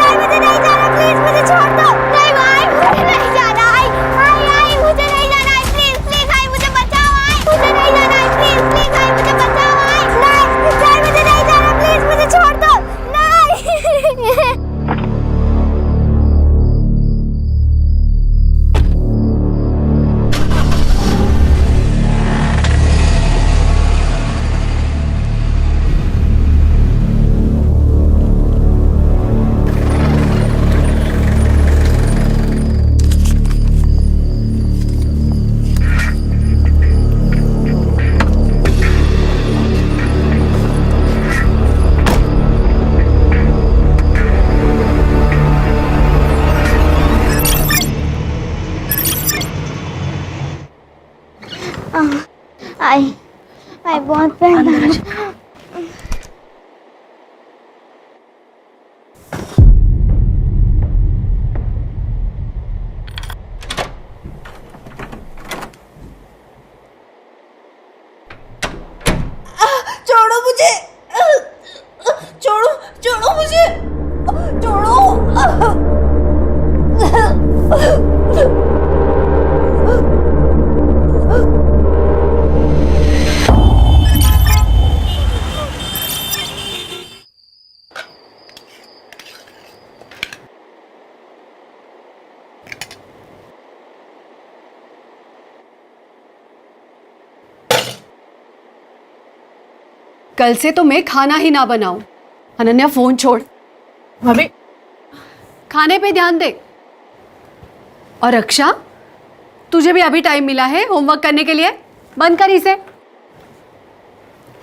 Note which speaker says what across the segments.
Speaker 1: भाई मुझे नहीं जाना, प्लीज मुझे छोड़ दो। नहीं भाई मुझे नहीं जाना। आई मुझे नहीं जाना। प्लीज प्लीज आई मुझे बचाओ। आई मुझे नहीं जाना। प्लीज प्लीज आई मुझे बचाओ। आई नहीं मुझे नहीं जाना, प्लीज मुझे छोड़ दो। नहीं आई बहुत पैर दर्द।
Speaker 2: छोड़ो मुझे, छोड़ो छोड़ो मुझे, छोड़ो।
Speaker 3: कल से तो मैं खाना ही ना बनाऊं। अनन्या फोन छोड़।
Speaker 4: भाभी
Speaker 3: खाने पे ध्यान दे। और रक्षा, तुझे भी अभी टाइम मिला है होमवर्क करने के लिए, बंद कर इसे।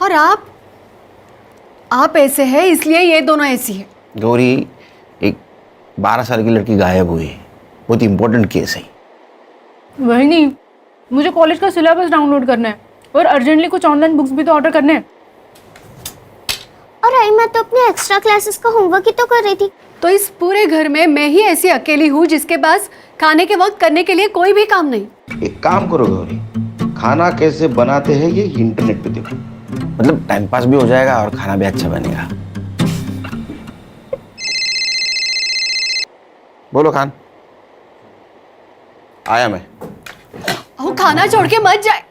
Speaker 3: और आप ऐसे हैं इसलिए ये दोनों ऐसी है।
Speaker 5: गौरी, एक 12 साल की लड़की गायब हुई है, बहुत इंपॉर्टेंट केस है।
Speaker 4: वही नहीं, मुझे कॉलेज का सिलेबस डाउनलोड करना है और अर्जेंटली कुछ ऑनलाइन बुक्स भी तो ऑर्डर करने हैं।
Speaker 1: और आई मैं तो अपने एक्स्ट्रा क्लासेस का होमवर्क ही तो कर रही थी।
Speaker 3: तो इस पूरे घर में मैं ही ऐसी अकेली हूँ जिसके पास खाने के वक्त करने के लिए कोई भी काम नहीं।
Speaker 5: एक काम करो गौरी, खाना कैसे बनाते हैं ये इंटरनेट पे देखो, मतलब टाइम पास भी हो जाएगा और खाना भी अच्छा बनेगा। बोलो खान। आया मैं।
Speaker 3: वो खाना छोड़ के मत जाए।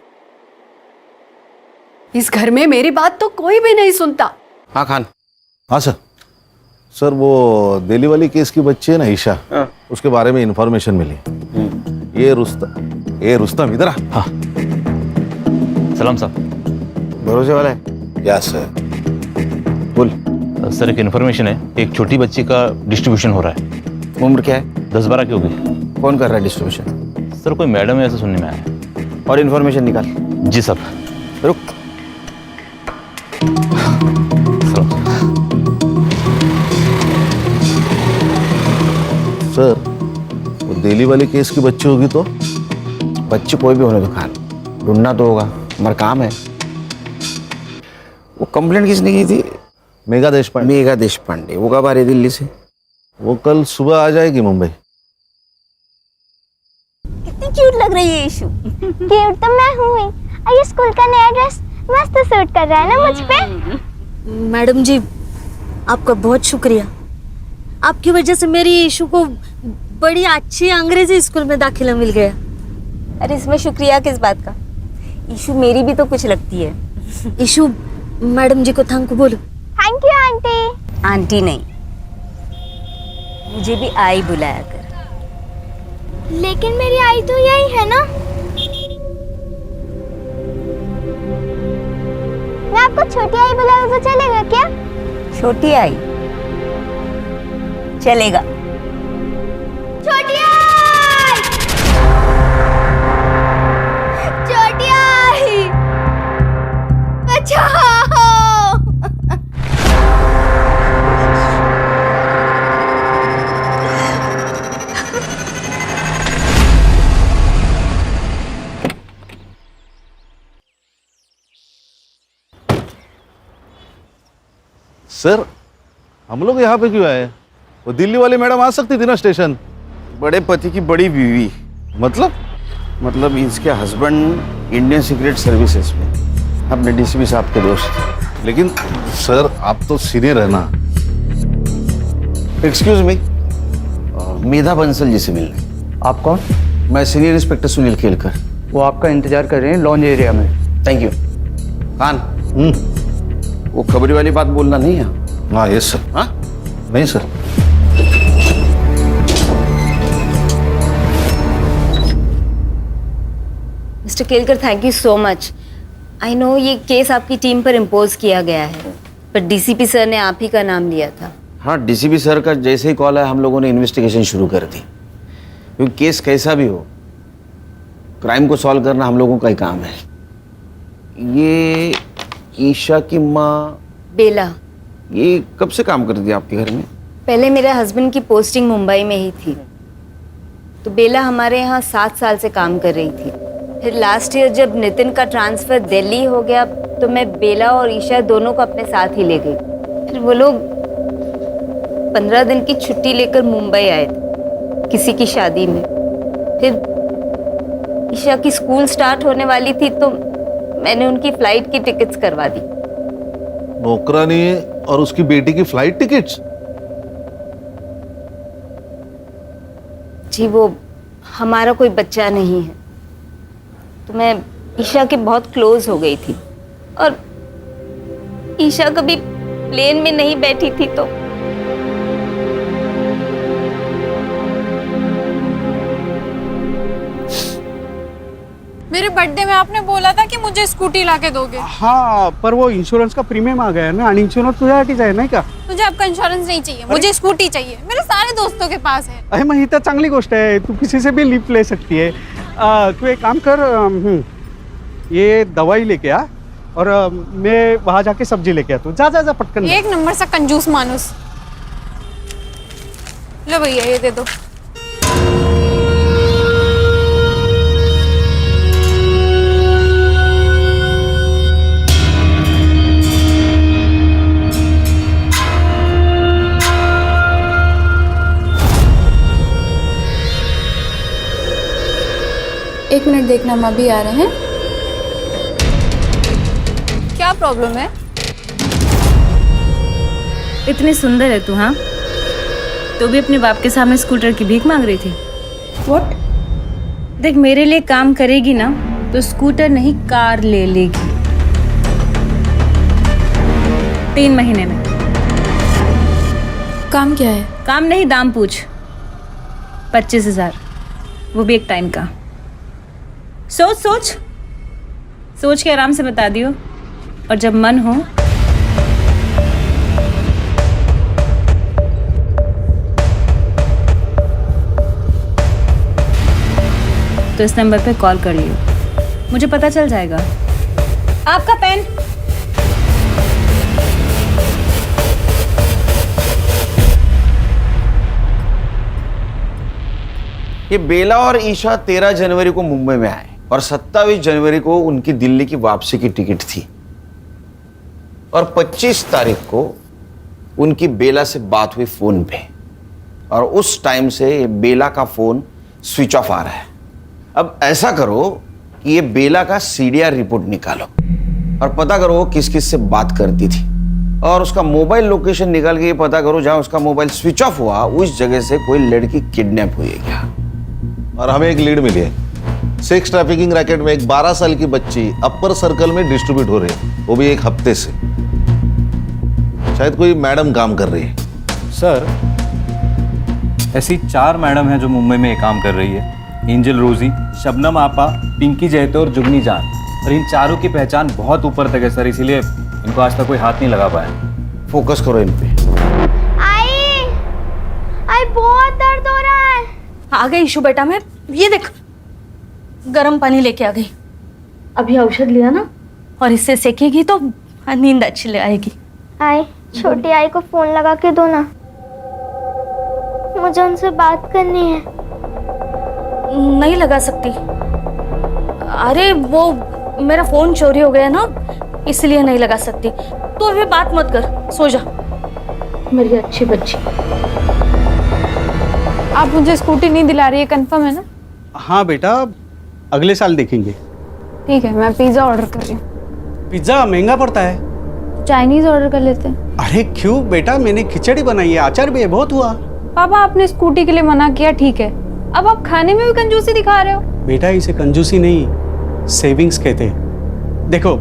Speaker 3: इस घर में मेरी बात तो कोई भी नहीं सुनता।
Speaker 5: हाँ खान।
Speaker 6: हाँ सर। सर वो दिल्ली वाली केस की बच्ची है ना ईशा, उसके बारे में इंफॉर्मेशन मिली। ये रुस्तम इधर आ।
Speaker 7: हाँ सलाम साहब।
Speaker 5: भरोसे वाला है?
Speaker 6: Yes sir.
Speaker 5: बोल।
Speaker 7: सर एक इन्फॉर्मेशन है, एक छोटी बच्ची का डिस्ट्रीब्यूशन हो रहा है।
Speaker 5: उम्र क्या है?
Speaker 7: 10-12 की होगी।
Speaker 5: कौन कर रहा है डिस्ट्रीब्यूशन?
Speaker 7: सर कोई मैडम है ऐसा सुनने में आया है।
Speaker 5: और इन्फॉर्मेशन निकाल।
Speaker 7: जी साहब।
Speaker 5: रुक।
Speaker 6: सर वो दिल्ली वाली केस की बच्ची होगी तो?
Speaker 5: बच्ची कोई भी होने दो खान, ढूंढना तो होगा, हमारा काम है। वो कंप्लेंट किसने की थी?
Speaker 6: मेघा देशपांडे।
Speaker 5: मेघा देशपांडे। वो कब आ रही दिल्ली से?
Speaker 6: वो कल सुबह आ जाएगी मुंबई।
Speaker 2: कितनी क्यूट लग रही है ईशु।
Speaker 1: क्यूट तो मैं हूँ ही। ये स्कूल का नया ड्रेस मस्त सूट कर रहा है ना मुझ पे।
Speaker 2: मैडम जी आपका बहुत शुक्रिया, आपकी वजह से मेरी ईशु को बड़ी अच्छी अंग्रेजी स्कूल में दाखिला मिल गया।
Speaker 8: अरे इसमें शुक्रिया किस बात का, ईशु मेरी भी तो कुछ लगती है।
Speaker 2: ईशु मैडम जी को थैंक यू बोलो।
Speaker 1: Thank you aunty.
Speaker 8: आंटी नहीं, मुझे भी आई बुलाया कर।
Speaker 1: लेकिन मेरी आई तो यही है ना। मैं आपको छोटी आई बुलाऊं तो चलेगा क्या?
Speaker 8: छोटी आई चलेगा।
Speaker 1: छोटी आई, छोटी आई, बचाओ।
Speaker 6: सर हम लोग यहाँ पे क्यों आए? वो दिल्ली वाली मैडम आ सकती थी ना स्टेशन।
Speaker 5: बड़े पति की बड़ी बीवी।
Speaker 6: मतलब
Speaker 5: इसके हस्बैंड इंडियन सीक्रेट सर्विसेज में अपने डीसीपी साहब के दोस्त।
Speaker 6: लेकिन सर आप तो सीनियर है ना।
Speaker 5: एक्सक्यूज मी, मेधा बंसल जी से मिलना।
Speaker 9: आप कौन?
Speaker 5: मैं सीनियर इंस्पेक्टर सुनील केलकर।
Speaker 9: वो आपका इंतजार कर रहे हैं लॉन्ज एरिया में।
Speaker 5: Thank you. खान, वो खबरी वाली बात बोलना नहीं है।
Speaker 6: हाँ यस सर।
Speaker 5: हाँ
Speaker 6: नहीं sir.
Speaker 8: Mister Kelkar, thank you so much. I know ये केस आपकी टीम पर इम्पोज किया गया है, पर डीसीपी सर ने आप ही का नाम लिया था।
Speaker 5: हाँ, डीसीपी सर का जैसे ही कॉल आया हम लोगों ने इन्वेस्टिगेशन शुरू कर दी, क्योंकि केस कैसा भी हो, क्राइम को सॉल्व करना हम लोगों का ही काम है। ये ईशा की माँ
Speaker 8: बेला,
Speaker 5: ये कब से काम करती है आपके घर में?
Speaker 8: पहले मेरे हस्बैंड की पोस्टिंग मुंबई में ही थी, तो बेला हमारे यहाँ 7 साल से काम कर रही थी। फिर लास्ट ईयर जब नितिन का ट्रांसफ़र दिल्ली हो गया, तो मैं बेला और ईशा दोनों को अपने साथ ही ले गई। फिर वो लोग 15 दिन की छुट्टी लेकर मुंबई आए थे किसी की शादी में। फिर ईशा की स्कूल स्टार्ट होने वाली थी, तो मैंने उनकी फ़्लाइट की टिकट्स करवा दी।
Speaker 6: नौकरानी और उसकी बेटी की फ्लाइट टिकट्स?
Speaker 8: जी, वो हमारा कोई बच्चा नहीं है, तो मैं ईशा के बहुत क्लोज हो गई थी, और ईशा कभी प्लेन में नहीं बैठी थी, तो
Speaker 10: मेरे बर्थडे में आपने बोला था कि मुझे स्कूटी लाके दोगे।
Speaker 9: हाँ, पर वो इंश्योरेंस का प्रीमियम आ गया है ना, आणि इंश्योरेंस तुझ्यासाठीच आहे नाही का?
Speaker 10: मुझे आपका इंश्योरेंस नहीं चाहिए, मुझे स्कूटी चाहिए। मेरे सारे दोस्तों के पास है।
Speaker 9: अरे मग ही तर चांगली गोष्ट आहे, तू किसी से भी लिफ्ट ले सकती है। तू एक काम कर, ये दवाई लेके आ और मैं वहाँ जाके सब्जी लेके आता हूँ। जा जा जा पटकन।
Speaker 10: एक नंबर सा कंजूस मानुस। लो भैया ये दे दो। एक मिनट देखना, हम अभी आ रहे हैं। क्या प्रॉब्लम है?
Speaker 4: इतनी सुंदर है तू, हाँ? तो भी अपने बाप के सामने स्कूटर की भीख मांग रही थी।
Speaker 10: व्हाट?
Speaker 4: देख, मेरे लिए काम करेगी ना तो स्कूटर नहीं कार ले लेगी, 3 महीने में।
Speaker 10: काम क्या है?
Speaker 4: काम नहीं, दाम पूछ। 25,000, वो भी एक टाइम का। सोच सोच सोच के आराम से बता दियो, और जब मन हो तो इस नंबर पे कॉल कर लियो, मुझे पता चल जाएगा। आपका पेन।
Speaker 5: ये बेला और ईशा 13 जनवरी को मुंबई में आए और 27 जनवरी को उनकी दिल्ली की वापसी की टिकट थी, और 25 तारीख को उनकी बेला से बात हुई फोन पे, और उस टाइम से ये बेला का फोन स्विच ऑफ आ रहा है। अब ऐसा करो कि ये बेला का सीडीआर रिपोर्ट निकालो और पता करो वो किस किस से बात करती थी, और उसका मोबाइल लोकेशन निकाल के ये पता करो जहां उसका मोबाइल स्विच ऑफ हुआ उस जगह से कोई लड़की किडनैप हुई है क्या।
Speaker 6: और हमें एक लीड मिली है, सेक्स ट्रैफिकिंग रैकेट में एक 12 साल की बच्ची अपर सर्कल में डिस्ट्रीब्यूट हो रही है, वो भी 1 हफ्ते से। शायद कोई मैडम काम कर रही है।
Speaker 11: सर, ऐसी 4 मैडम हैं जो मुंबई में ये काम कर रही है। एंजल रोजी, शबनम आपा, पिंकी जैतो और जुगनी जान। और इन चारों की पहचान बहुत ऊपर तक है सर, इसीलिए इनको आज तक कोई हाथ नहीं लगा पाया।
Speaker 5: फोकस करो इन पे।
Speaker 1: आई बहुत दर्द हो रहा है।
Speaker 2: आ गई ईशु बेटा, मैं ये देख गर्म पानी लेके आ गई। अभी औषध लिया ना, और इससे सेकेगी तो नींद अच्छी ले आएगी।
Speaker 1: आई, छोटी आई को फोन लगा के दो ना, मुझे उनसे बात करनी है।
Speaker 2: नहीं लगा सकती, अरे वो मेरा फोन चोरी हो गया ना, इसलिए नहीं लगा सकती। तो अभी बात मत कर, सो जा मेरी अच्छी बच्ची।
Speaker 10: आप मुझे स्कूटी नहीं दिला रही है, कंफर्म है ना?
Speaker 9: हाँ बेटा, अगले साल देखेंगे।
Speaker 10: ठीक है, मैं पिज्ज़ा ऑर्डर कर रही हूँ।
Speaker 9: पिज्ज़ा महंगा पड़ता है।
Speaker 10: चाइनीज ऑर्डर कर लेते हैं।
Speaker 9: अरे क्यों बेटा, मैंने खिचड़ी बनाई है, अचार भी है, बहुत हुआ।
Speaker 10: पापा आपने स्कूटी के लिए मना किया, ठीक है, अब आप खाने में भी कंजूसी दिखा रहे हो।
Speaker 9: बेटा इसे कंजूसी नहीं, सेविंग्स कहते हैं। देखो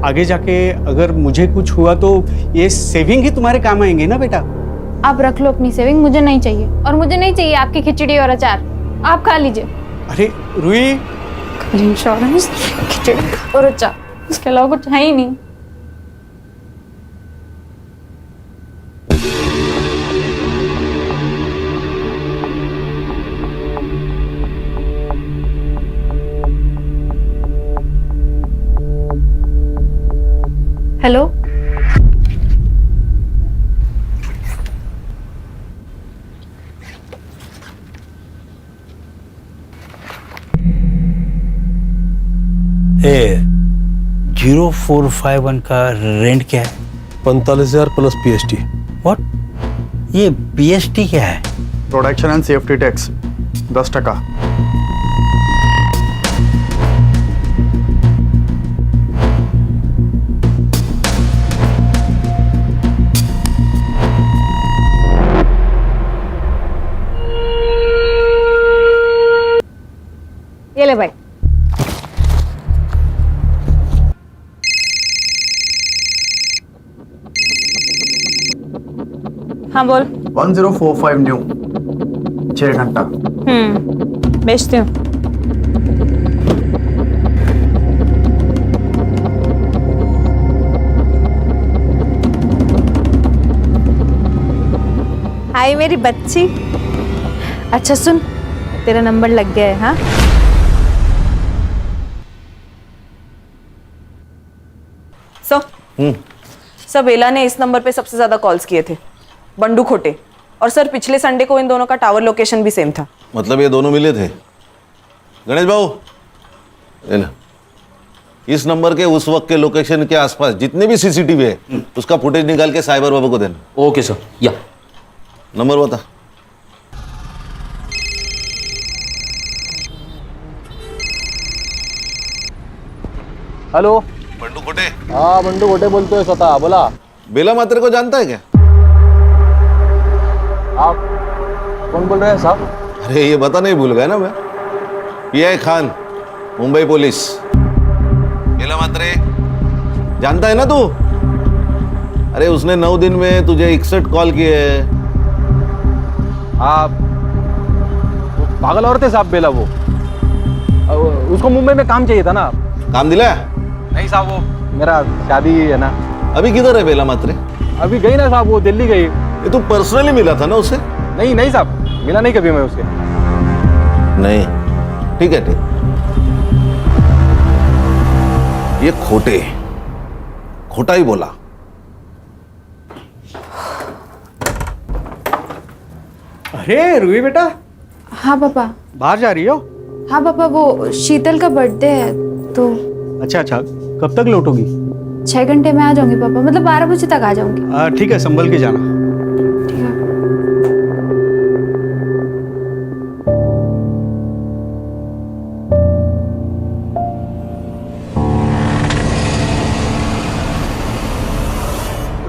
Speaker 9: आगे जाके अगर मुझे कुछ हुआ तो ये सेविंग ही तुम्हारे काम आएंगे ना बेटा।
Speaker 10: आप रख लो अपनी सेविंग, मुझे नहीं चाहिए, और मुझे नहीं चाहिए आपकी खिचड़ी और अचार, आप खा लीजिए।
Speaker 9: अरे रूही,
Speaker 10: इंश्योरेंस, खिचड़ी और अचार, इसके अलावा कुछ है ही नहीं। हेलो,
Speaker 12: ए 0451 का रेंट क्या है?
Speaker 13: 45,000 प्लस पीएसटी।
Speaker 12: व्हाट? ये पीएसटी क्या है?
Speaker 13: Production and safety tax 10%।
Speaker 10: ये ले भाई। हाँ बोल।
Speaker 13: 1045 न्यू, 6 घंटा।
Speaker 10: बेचती हूँ।
Speaker 4: हाय मेरी बच्ची। अच्छा सुन, तेरा नंबर लग गया है। हाँ,
Speaker 14: सर बेला ने इस नंबर पे सबसे ज्यादा कॉल्स किए थे, बंडू खोटे। और सर पिछले संडे को इन दोनों का टावर लोकेशन भी सेम था।
Speaker 6: मतलब ये दोनों मिले थे? गणेश बाबू, ये लो। इस नंबर के उस वक्त के लोकेशन के आसपास जितने भी सीसीटीवी है उसका फुटेज निकाल के साइबर बाबू को देना।
Speaker 12: Okay sir. या
Speaker 6: नंबर बता।
Speaker 13: हेलो,
Speaker 6: बंडू खोटे।
Speaker 13: हाँ बंडू गोटे बोलते हो स्वतः, बोला।
Speaker 6: बेला मात्रे को जानता है क्या?
Speaker 13: आप कौन बोल रहे हैं साहब?
Speaker 6: अरे ये बता नहीं भूल गया ना मैं, पीआई खान, मुंबई पुलिस। बेला मात्रे जानता है ना तू? अरे उसने 9 दिन में तुझे 61 कॉल किए हैं।
Speaker 13: आप पागल औरत है साहब बेला, वो उसको मुंबई में काम चाहिए था ना।
Speaker 6: काम दिला?
Speaker 13: नहीं साहब, वो मेरा शादी है ना।
Speaker 6: अभी किधर है बेला मात्रे?
Speaker 13: अभी गई ना साहब, वो दिल्ली गई।
Speaker 6: ये तू पर्सनली मिला था ना उसे?
Speaker 13: नहीं नहीं साहब, मिला नहीं कभी मैं उससे।
Speaker 6: नहीं, ठीक है ठीक। ये खोटे, खोटा ही बोला।
Speaker 9: अरे रूही बेटा,
Speaker 10: हाँ पापा।
Speaker 9: बाहर जा रही हो?
Speaker 10: हाँ पापा, वो शीतल का बर्थडे है तो।
Speaker 9: अच्छा अच्छा, कब तक लौटोगी?
Speaker 10: 6 घंटे में आ जाऊंगी पापा, मतलब 12 बजे तक आ जाऊंगी।
Speaker 9: ठीक है, संभल के जाना।
Speaker 10: ठीक है।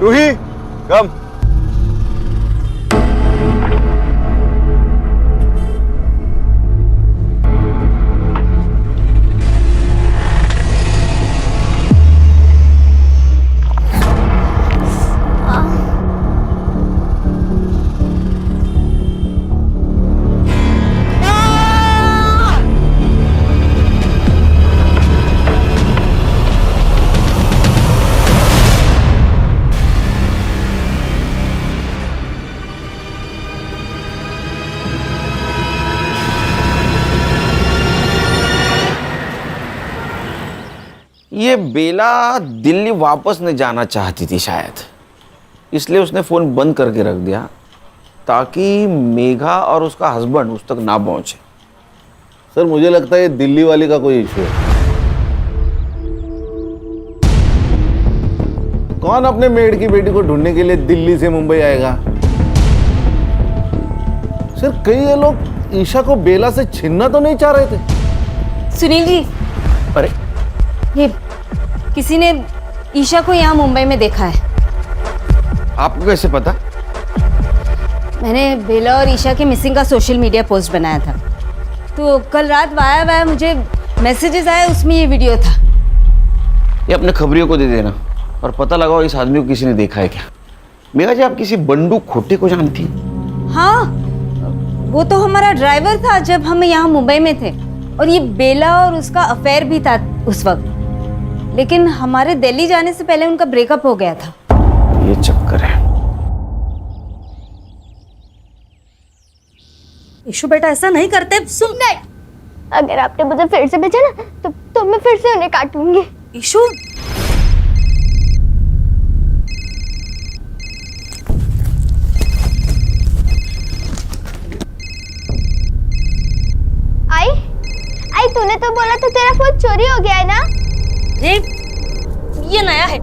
Speaker 13: रूही कम।
Speaker 5: ये बेला दिल्ली वापस नहीं जाना चाहती थी शायद, इसलिए उसने फ़ोन बंद करके रख दिया ताकि मेघा और उसका हस्बैंड उस तक ना पहुंचे।
Speaker 6: सर मुझे लगता है ये दिल्ली वाली का कोई इशू है। कौन अपने मेड की बेटी को ढूंढने के लिए दिल्ली से मुंबई आएगा? सर कई ये लोग ईशा को बेला से छीनना तो नहीं चाह रहे थे?
Speaker 8: सुनील जी,
Speaker 13: अरे
Speaker 8: ये किसी ने ईशा को यहाँ मुंबई में देखा है।
Speaker 5: आपको कैसे पता?
Speaker 8: मैंने बेला और ईशा के मिसिंग का सोशल मीडिया पोस्ट बनाया था, तो कल रात वाया मुझे मैसेजेस आए, उसमें ये वीडियो था।
Speaker 5: ये अपने खबरियों को दे देना और पता लगाओ इस आदमी को किसी ने देखा है क्या। मेरा जी, आप किसी बंडू खोटे को जानती हैं?
Speaker 8: हाँ, वो तो हमारा ड्राइवर था जब हम यहाँ मुंबई में थे, और ये बेला और उसका अफेयर भी था उस वक्त, लेकिन हमारे दिल्ली जाने से पहले उनका ब्रेकअप हो गया था।
Speaker 5: ये चक्कर है।
Speaker 2: ईशु बेटा ऐसा नहीं करते, सुन।
Speaker 1: नहीं, अगर आपने मुझे फिर से भेजा ना तो मैं फिर से उन्हें काटूंगी।
Speaker 2: ईशु,
Speaker 1: आई तूने तो बोला था तेरा फोन चोरी हो गया है ना?
Speaker 2: ये नया है।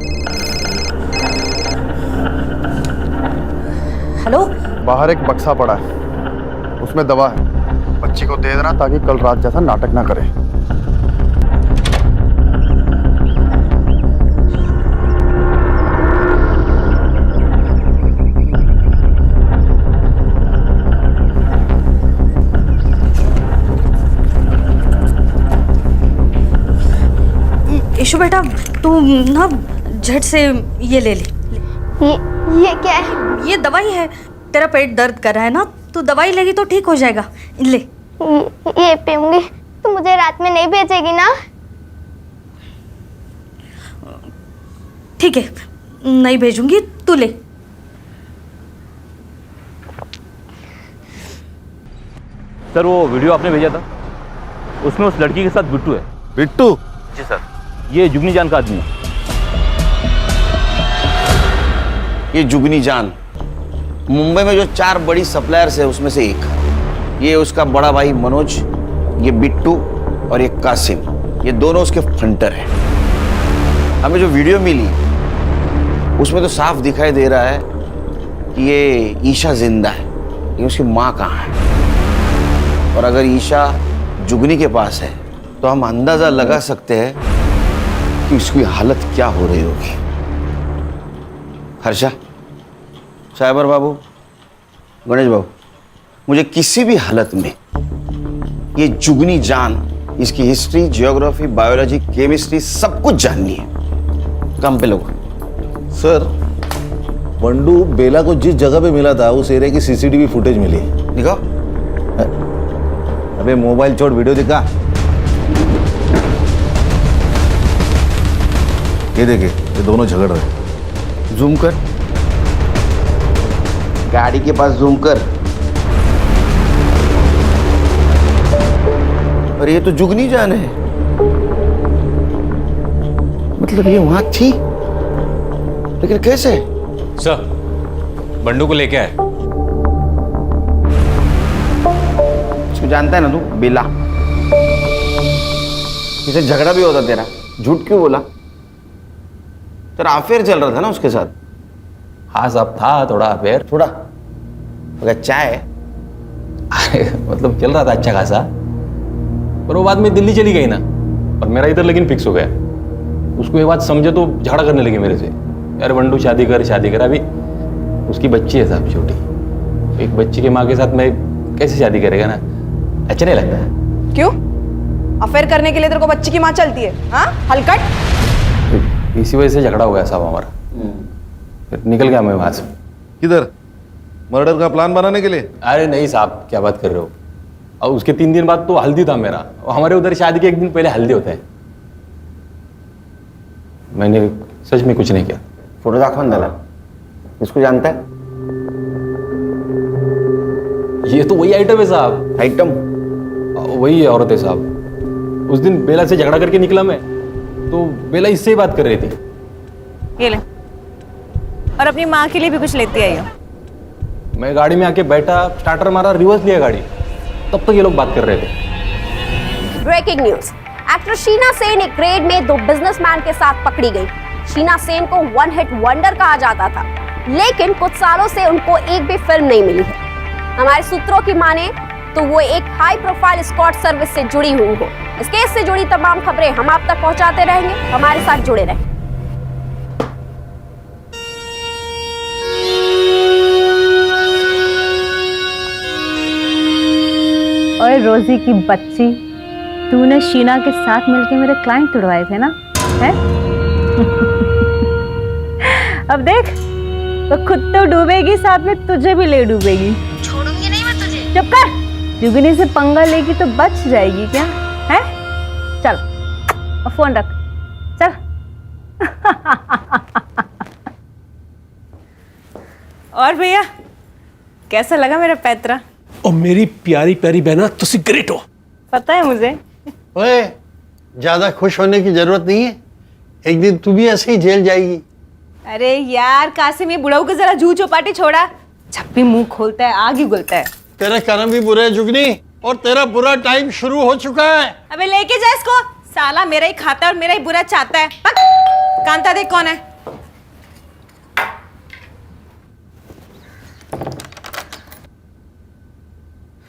Speaker 2: हेलो,
Speaker 15: बाहर एक बक्सा पड़ा है, उसमें दवा है, बच्ची को दे देना ताकि कल रात जैसा नाटक ना करे।
Speaker 2: ईशु बेटा तू ना झट से ये ले ले।
Speaker 1: ये क्या है?
Speaker 2: ये दवाई है, तेरा पेट दर्द कर रहा है ना, तू दवाई लेगी तो ठीक हो जाएगा। ले।
Speaker 1: ये पीऊंगी तो मुझे रात में नहीं भेजेगी ना?
Speaker 2: ठीक है, नहीं भेजूंगी, तू ले।
Speaker 7: सर वो वीडियो आपने भेजा था, उसमें उस लड़की के साथ बिट्टू है।
Speaker 6: बिट्टू?
Speaker 7: जी सर, ये जुगनी जान का आदमी है।
Speaker 5: ये जुगनी जान मुंबई में जो 4 बड़ी सप्लायर्स है उसमें से एक। ये उसका बड़ा भाई मनोज, ये बिट्टू और ये कासिम, ये दोनों उसके फंटर हैं। हमें जो वीडियो मिली उसमें तो साफ दिखाई दे रहा है कि ये ईशा जिंदा है, लेकिन उसकी माँ कहाँ है। और अगर ईशा जुगनी के पास है तो हम अंदाजा लगा सकते हैं कि उसकी हालत क्या हो रही होगी। हर्षा, साइबर बाबू, गणेश बाबू, मुझे किसी भी हालत में ये जुगनी जान, इसकी हिस्ट्री, जियोग्राफी, बायोलॉजी, केमिस्ट्री सब कुछ जाननी है। काम पे लोग।
Speaker 6: सर, बंडू बेला को जिस जगह पे मिला था उस एरिया की सीसीटीवी फुटेज मिली है।
Speaker 5: दिखाओ।
Speaker 6: अबे मोबाइल छोड़, वीडियो दिखा। ये देखिए, ये दोनों झगड़ रहे।
Speaker 5: जूम कर, गाड़ी के पास जूम कर। और ये तो जुगनी जान है, मतलब ये वहां थी, लेकिन कैसे?
Speaker 11: सर, बंडू को लेके आए।
Speaker 5: इसको जानता है ना तू? बेला। इसे झगड़ा भी होता तेरा, झूठ क्यों बोला? तेरा अफेयर चल रहा था ना उसके साथ?
Speaker 11: हाँ साहब, था थोड़ा अफेयर।
Speaker 5: थोड़ा? अगर चाय
Speaker 11: मतलब चल रहा था अच्छा खासा, पर वो बाद में दिल्ली चली गई ना, और मेरा इधर लेकिन फिक्स हो गया। उसको ये बात समझे तो झगड़ा करने लगी मेरे से, यार बंडू शादी कर शादी कर। अभी उसकी बच्ची है साहब, छोटी। एक बच्ची की माँ के साथ मैं कैसे शादी करेगा ना, अच्छा नहीं लगता है।
Speaker 14: क्यों? अफेयर करने के लिए तेरे को बच्ची की माँ चलती है? हाँ, हलकट।
Speaker 11: इसी वजह से झगड़ा हो गया साहब हमारा, फिर निकल गया मैं वहां से।
Speaker 6: किधर? मर्डर का प्लान बनाने के लिए?
Speaker 11: अरे नहीं साहब, क्या बात कर रहे हो। और उसके 3 दिन बाद तो हल्दी था मेरा, और हमारे उधर शादी के 1 दिन पहले हल्दी होता है। मैंने सच में कुछ नहीं किया।
Speaker 5: फोटो दाखवन दाला, इसको जानता है?
Speaker 11: ये तो वही आइटम है साहब।
Speaker 5: आइटम?
Speaker 11: वही है, औरत है साहब। उस दिन बेला से झगड़ा करके निकला मैं, तो बेला इससे ही बात कर रही थी।
Speaker 14: ये ले, और अपनी माँ के लिए भी कुछ लेती आई हो।
Speaker 11: मैं गाड़ी में आके बैठा, स्टार्टर मारा, रिवर्स लिया गाड़ी, तब तक ये लोग बात कर रहे थे।
Speaker 16: Breaking news, actor Sheena Sen एक रेड में 2 बिजनेसमैन के साथ पकड़ी गई। शीना सेन को 1 हिट वंडर कहा जाता था, लेकिन कुछ सालों से उनको एक भी फिल्म नहीं मिली है। हमारे सूत्रों की माने तो वो एक हाई प्रोफाइल स्क्वाड सर्विस से जुड़ी हुई हो। इस केस से जुड़ी तमाम खबरें हम आप तक पहुंचाते रहेंगे, हमारे साथ जुड़े रहें।
Speaker 4: और रोजी की बच्ची, तूने शीना के साथ मिलके मेरे क्लाइंट तुड़वाए थे ना, है? अब देख, तो खुद तो डूबेगी, साथ में तुझे भी ले डूबेगी।
Speaker 1: छोड़ूंगी नहीं मैं तुझे।
Speaker 4: चुप कर, जुगनी से पंगा लेगी तो बच जाएगी क्या, है? चल, अब फोन रख, चल। और भैया, कैसा लगा मेरा पैतरा?
Speaker 17: और मेरी प्यारी प्यारी बहना, तुसी ग्रेट हो।
Speaker 4: पता है मुझे।
Speaker 18: ओए, ज्यादा खुश होने की जरूरत नहीं है, एक दिन तू भी ऐसे ही जेल जाएगी।
Speaker 4: अरे यार कासिम, ये बुढ़ाऊ को जरा जू चौपाटी छोड़ा, जब भी मुंह खोलता है आग ही उगलता है।
Speaker 18: तेरे कर्म भी बुरे हैं जुगनी, और तेरा बुरा टाइम शुरू हो चुका है।
Speaker 4: अबे लेके जा इसको, साला मेरा ही खाता है और मेरा ही बुरा चाहता है। पक, कांता देख कौन है।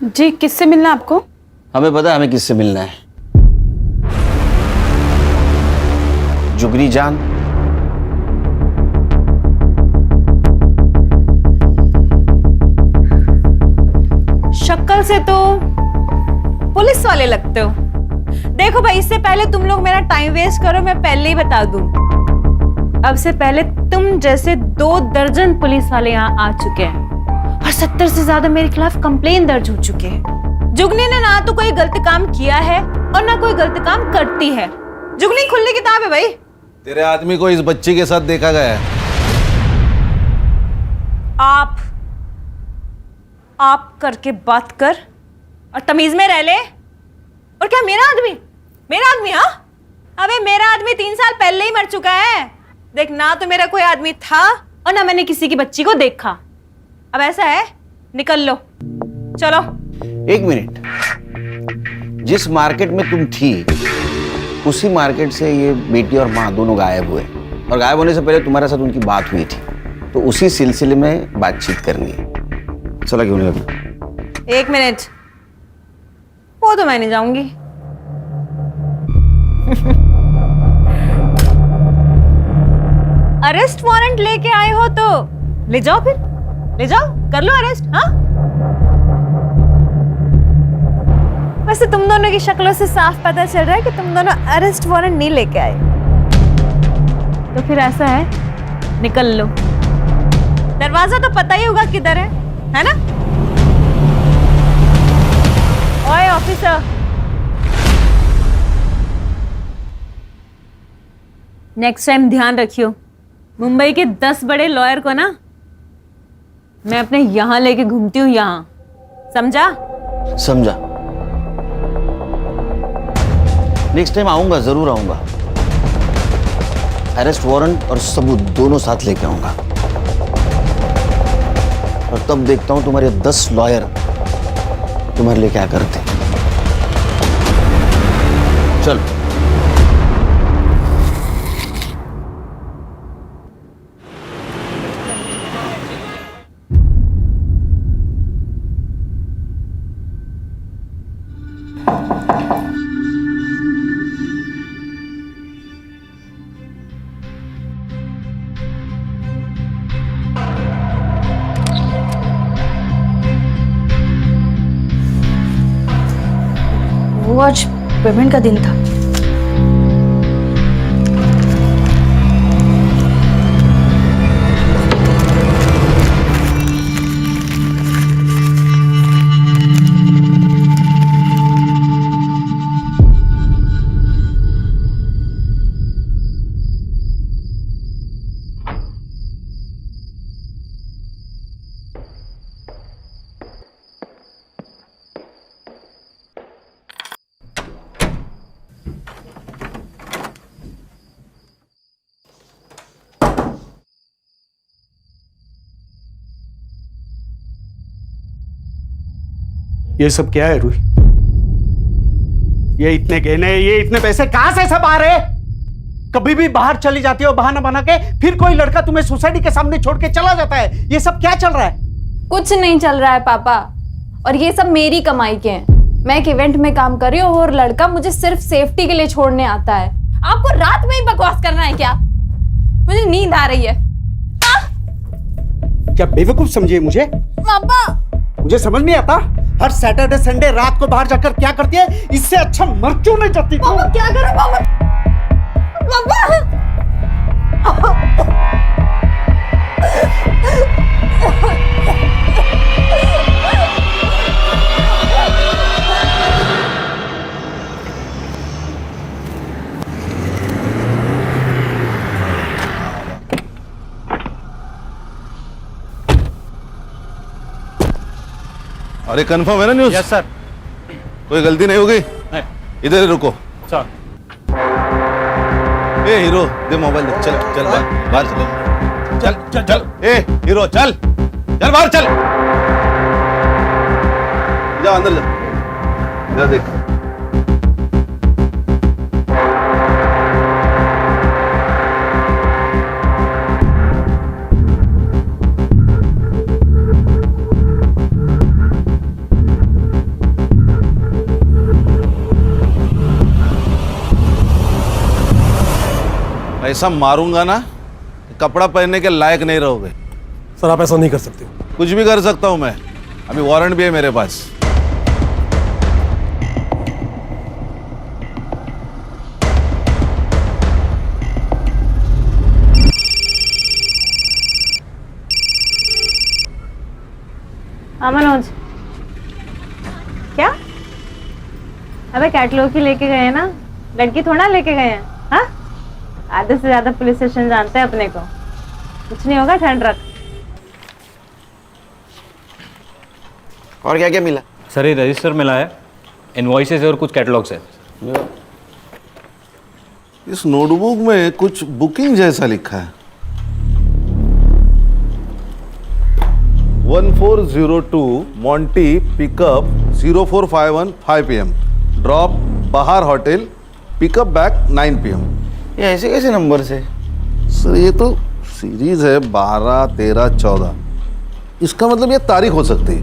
Speaker 3: जी, किससे मिलना आपको?
Speaker 5: हमें पता है हमें किससे मिलना है। जुगनी जान।
Speaker 4: शक्ल से तो पुलिस वाले लगते हो। देखो भाई, इससे पहले तुम लोग मेरा टाइम वेस्ट करो, मैं पहले ही बता दूं, अब से पहले तुम जैसे 2 दर्जन पुलिस वाले यहाँ आ चुके हैं और 70 से ज्यादा मेरे खिलाफ कंप्लेन दर्ज हो चुके हैं। जुगनी ने ना तो कोई गलत काम किया है और ना कोई गलत काम करती है। जुगनी खुली किताब है भाई।
Speaker 6: तेरे आदमी को इस बच्ची के साथ देखा गया है।
Speaker 4: आप करके बात कर और तमीज में रह ले। और क्या मेरा आदमी? हाँ, अबे मेरा आदमी 3 साल पहले ही मर चुका है। देख, ना तो मेरा कोई आदमी था और ना मैंने किसी की बच्ची को देखा। अब ऐसा है, निकल लो, चलो।
Speaker 5: 1 मिनट, जिस मार्केट में तुम थी उसी मार्केट से ये बेटी और माँ दोनों गायब हुए, और गायब होने से पहले तुम्हारे साथ उनकी बात हुई थी, तो उसी सिलसिले में बातचीत करनी है। चला क्यों नहीं लगा?
Speaker 4: 1 मिनट, वो तो मैं नहीं जाऊंगी। अरेस्ट वारंट लेके आए हो तो ले जाओ, फिर ले जाओ, कर लो अरेस्ट। हाँ, वैसे तुम दोनों की शक्लों से साफ पता चल रहा है कि तुम दोनों अरेस्ट वारंट नहीं लेके आए। तो फिर ऐसा है, निकल लो। दरवाजा तो पता ही होगा किधर है ना? ओए ऑफिसर, नेक्स्ट टाइम ध्यान रखियो, मुंबई के 10 बड़े लॉयर को ना मैं अपने यहां लेके घूमती हूँ, यहां, समझा?
Speaker 5: समझा। नेक्स्ट टाइम आऊंगा, जरूर आऊंगा। अरेस्ट वारंट और सबूत दोनों साथ लेके आऊंगा, और तब देखता हूं तुम्हारे 10 लॉयर तुम्हारे लिए क्या करते। चल।
Speaker 2: वो आज पेमेंट का दिन था।
Speaker 9: ये सब क्या है रूही? ये इतने गहने, ये इतने पैसे कहां से सब आ रहे? कभी भी बाहर चली जाती हो बहाना बना के, फिर कोई लड़का तुम्हें सोसाइटी के सामने छोड़ के चला जाता है। ये सब क्या चल रहा है?
Speaker 10: कुछ नहीं चल रहा है पापा, और ये सब मेरी कमाई के हैं। मैं एक इवेंट में काम कर रही हूँ और लड़का मुझे सिर्फ सेफ्टी के लिए छोड़ने आता है। आपको रात में ही बकवास करना है क्या? मुझे नींद आ रही है।
Speaker 9: क्या बेवकूफ समझिए मुझे?
Speaker 10: पापा,
Speaker 9: मुझे समझ नहीं आता हर सैटरडे संडे रात को बाहर जाकर क्या करती है? इससे अच्छा मर क्यों नहीं जाती?
Speaker 1: पापा क्या करो पापा?
Speaker 6: अरे कंफर्म है ना न्यूज़?
Speaker 11: Yes sir.
Speaker 6: कोई गलती नहीं होगी?
Speaker 11: नहीं।
Speaker 6: इधर ही रुको।
Speaker 11: सर।
Speaker 6: ए हीरो दे मोबाइल दे। चल चल बाहर चल चल चल चल। ए हीरो चल चल बाहर चल। जा अंदर जा। जा देख। ऐसा मारूंगा ना, कपड़ा पहनने के लायक नहीं रहोगे।
Speaker 17: सर आप ऐसा नहीं कर सकते।
Speaker 6: कुछ भी कर सकता हूं मैं, अभी वारंट भी है मेरे पास।
Speaker 10: मनोज, क्या? अबे कैटलॉग ही लेके गए हैं ना, लड़की थोड़ा लेके गए हैं। हाँ, आधे से ज्यादा पुलिस स्टेशन जानते हैं अपने को। कुछ नहीं होगा, ठंड रख।
Speaker 5: और क्या क्या मिला?
Speaker 11: सर ये रजिस्टर मिला है, इनवॉइसेस और कुछ कैटलॉग्स है।
Speaker 6: इस नोटबुक में कुछ बुकिंग जैसा लिखा है। 1402 मॉन्टी पिकअप 0451 5 PM ड्रॉप बाहर होटल पिकअप बैक 9 PM।
Speaker 5: ये ऐसे कैसे नंबर से?
Speaker 6: सर ये तो सीरीज है 12, 13, 14। इसका मतलब ये तारीख हो सकती है।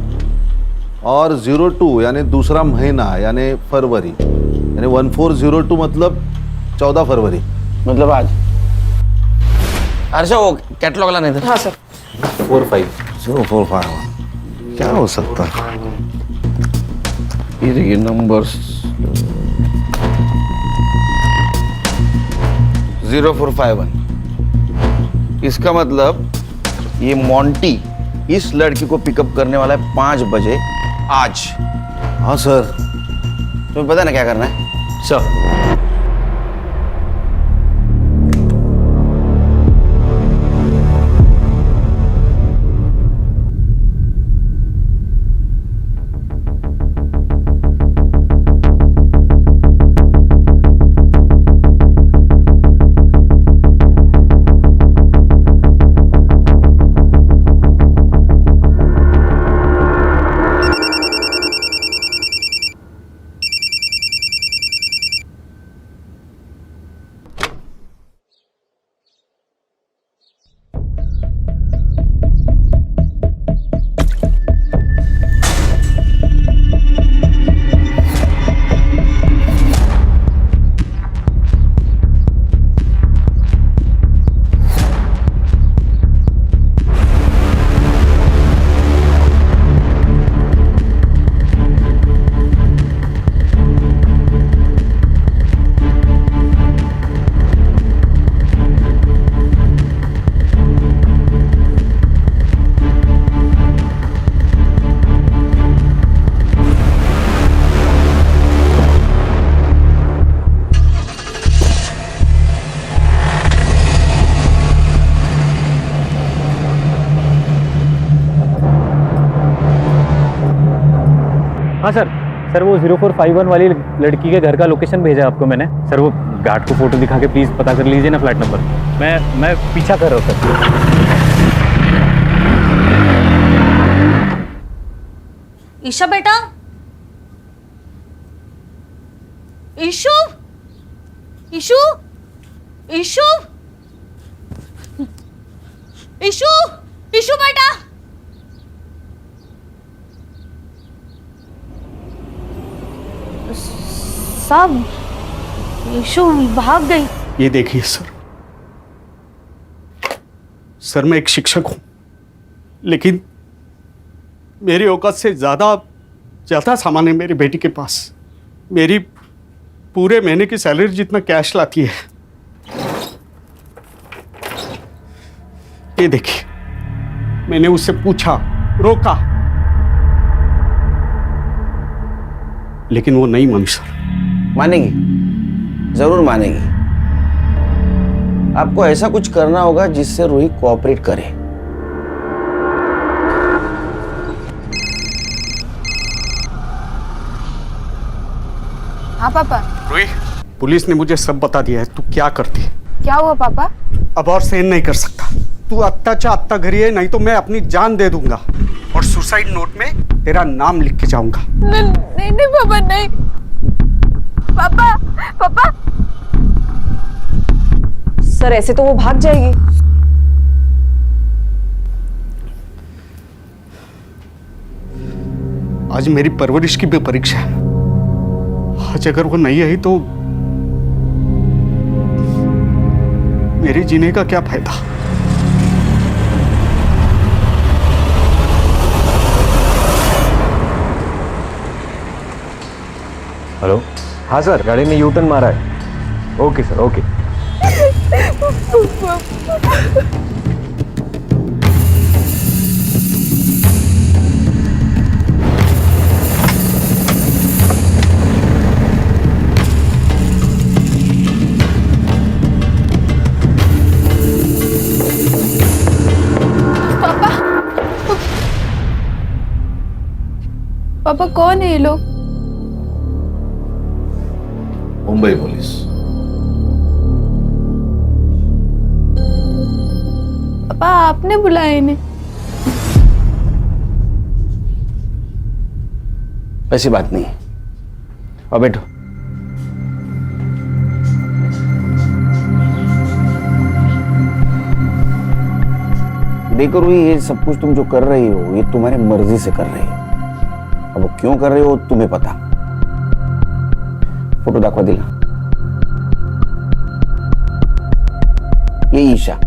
Speaker 6: और 02 यानी दूसरा महीना यानी फरवरी, यानी 1402 मतलब 14 फरवरी,
Speaker 5: मतलब आज। अच्छा वो कैटलॉग लाने थे।
Speaker 14: हाँ सर।
Speaker 6: 0451 क्या हो सकता है?
Speaker 5: ये देखिए नंबर्स 0451। इसका मतलब ये मॉन्टी इस लड़की को पिकअप करने वाला है 5 बजे आज।
Speaker 6: हाँ सर।
Speaker 5: तुम्हें पता है ना क्या करना है?
Speaker 11: सर हाँ सर वो 0451 वाली लड़की के घर का लोकेशन भेजा आपको मैंने। सर वो गार्ड को फोटो दिखा के प्लीज़ पता कर लीजिए ना फ्लैट नंबर। मैं पीछा कर रहा हूँ सर।
Speaker 2: ईशा बेटा, ईशु, ईशु, ईशु, ईशु, ईशु बेटा। साहब, ईशु भाग गई।
Speaker 9: ये देखिए सर मैं एक शिक्षक हूं, लेकिन मेरी औकात से ज्यादा ज़्यादा सामान है मेरी बेटी के पास। मेरी पूरे महीने की सैलरी जितना कैश लाती है। ये देखिए, मैंने उससे पूछा, रोका, लेकिन वो नहीं मानी सर।
Speaker 5: मानेगी, जरूर मानेगी। आपको ऐसा कुछ करना होगा जिससे रूही कोऑपरेट करे।
Speaker 10: हाँ पापा।
Speaker 9: रूही, पुलिस ने मुझे सब बता दिया है। तू क्या करती है?
Speaker 10: क्या हुआ पापा?
Speaker 9: अब और सहन नहीं कर सकता। तू अत्ता अत्ता घरी है, नहीं तो मैं अपनी जान दे दूंगा और सुसाइड नोट में तेरा नाम लिख के जाऊंगा।
Speaker 10: नहीं नहीं पापा, नहीं पापा। पापा
Speaker 14: सर ऐसे तो वो भाग जाएगी।
Speaker 9: आज मेरी परवरिश की भी परीक्षा है। आज अगर वो नहीं आई तो मेरे जीने का क्या फायदा?
Speaker 13: हेलो। हाँ सर, गाड़ी ने यू टर्न मारा है। Okay sir, okay.
Speaker 10: पापा कौन है ये लोग?
Speaker 6: मुंबई पुलिस।
Speaker 10: पापा आपने बुलाया इन्हें?
Speaker 5: ऐसी बात नहीं है। और बैठो। देखो रूही, ये सब कुछ तुम जो कर रही हो, ये तुम्हारी मर्जी से कर रही हो। अब वो क्यों कर रहे हो तुम्हें पता। फोटो दाखवा दिला। ये ईशा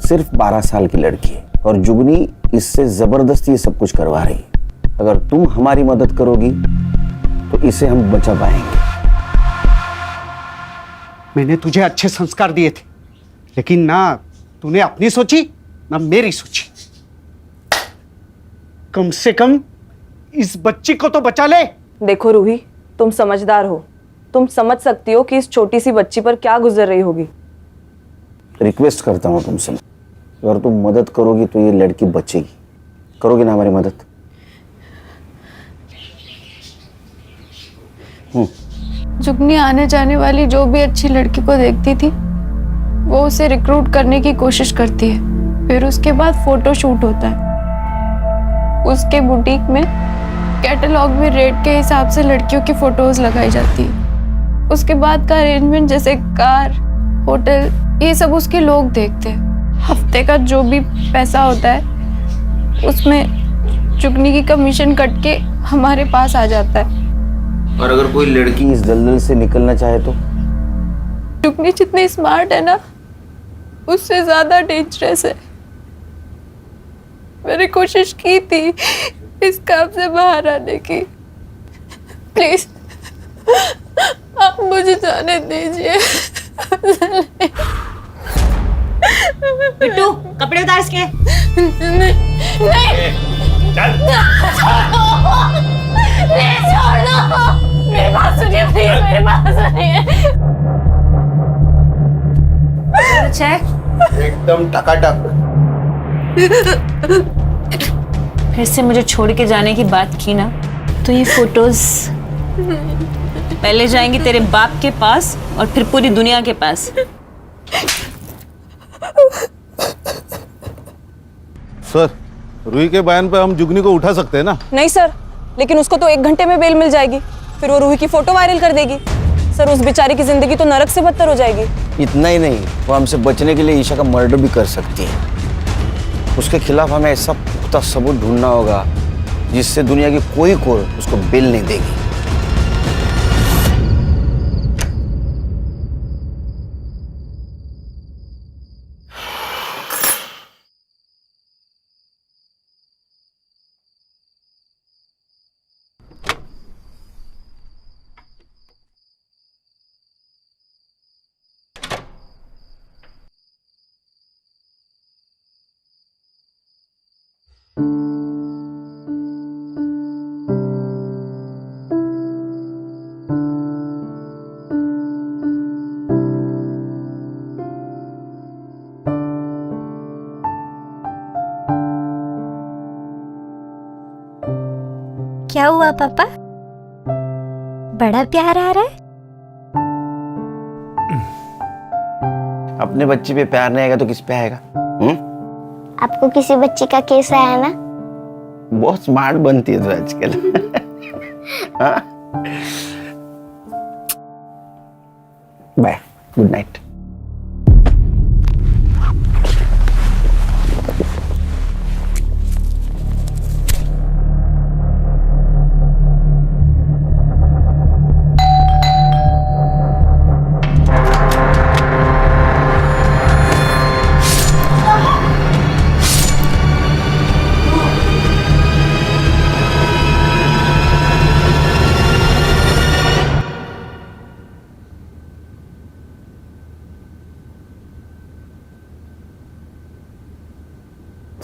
Speaker 5: सिर्फ 12 साल की लड़की है और जुगनी इससे जबरदस्ती ये सब कुछ करवा रही है। अगर तुम हमारी मदद करोगी तो इसे हम बचा पाएंगे।
Speaker 9: मैंने तुझे अच्छे संस्कार दिए थे, लेकिन ना तूने अपनी सोची ना मेरी सोची। कम से कम इस बच्ची को तो बचा ले।
Speaker 14: देखो रूही, तुम समझदार हो, तुम समझ सकती हो कि इस छोटी सी बच्ची पर क्या गुजर रही होगी।
Speaker 5: रिक्वेस्ट करता हूं तुमसे, अगर तुम मदद करोगी तो ये लड़की बचेगी। करोगी ना हमारी मदद?
Speaker 10: जुगनी आने जाने वाली जो भी अच्छी लड़की को देखती थी वो उसे रिक्रूट करने की कोशिश करती है। फिर उसके बाद फोटो शूट होता है। उसके बुटीक में कैटलॉग में रेट के हिसाब से लड़कियों की फोटोज लगाई जाती है। उसके बाद का अरेंजमेंट जैसे कार, होटल, ये सब उसके लोग देखते हैं। हफ्ते का जो भी पैसा होता है उसमें जुगनी की कमीशन कट के हमारे पास आ जाता है।
Speaker 5: और अगर कोई लड़की इस दलदल से निकलना चाहे तो?
Speaker 10: जुगनी जितनी स्मार्ट है ना, उससे ज्यादा डेंजरस है। मैंने कोशिश की थी इस काम से बाहर आने की। प्लीज आप मुझे जाने दीजिए।
Speaker 4: बिट्टू, कपड़े उतार इसके।
Speaker 10: नहीं,
Speaker 4: चल।
Speaker 10: प्लीज छोड़ दो। मेरी बात सुनिए, प्लीज मेरी बात सुनिए।
Speaker 4: अच्छा है?
Speaker 5: एकदम टकाटक।
Speaker 4: फिर से मुझे छोड़ के जाने की बात की ना तो ये फोटोज पहले जाएंगी तेरे बाप के पास और फिर पूरी दुनिया के पास।
Speaker 6: सर, रूही के बयान पे हम जुगनी को उठा सकते हैं ना?
Speaker 14: नहीं सर, लेकिन उसको तो 1 घंटे में बेल मिल जाएगी। फिर वो रूही की फोटो वायरल कर देगी। सर उस बेचारी की जिंदगी तो नरक से बदतर हो जाएगी।
Speaker 5: इतना ही नहीं, वो हमसे बचने के लिए ईशा का मर्डर भी कर सकती है। उसके खिलाफ हमें ऐसा पुख्ता सबूत ढूंढना होगा जिससे दुनिया की कोई कोर्ट उसको बेल नहीं देगी।
Speaker 1: क्या हुआ पापा? बड़ा प्यार आ रहा है?
Speaker 5: अपने बच्चे पे प्यार नहीं आएगा तो किस पे आएगा?
Speaker 1: आपको किसी बच्ची का केस आया ना?
Speaker 5: बहुत स्मार्ट बनती है तू आजकल। हाँ? Bye, good night.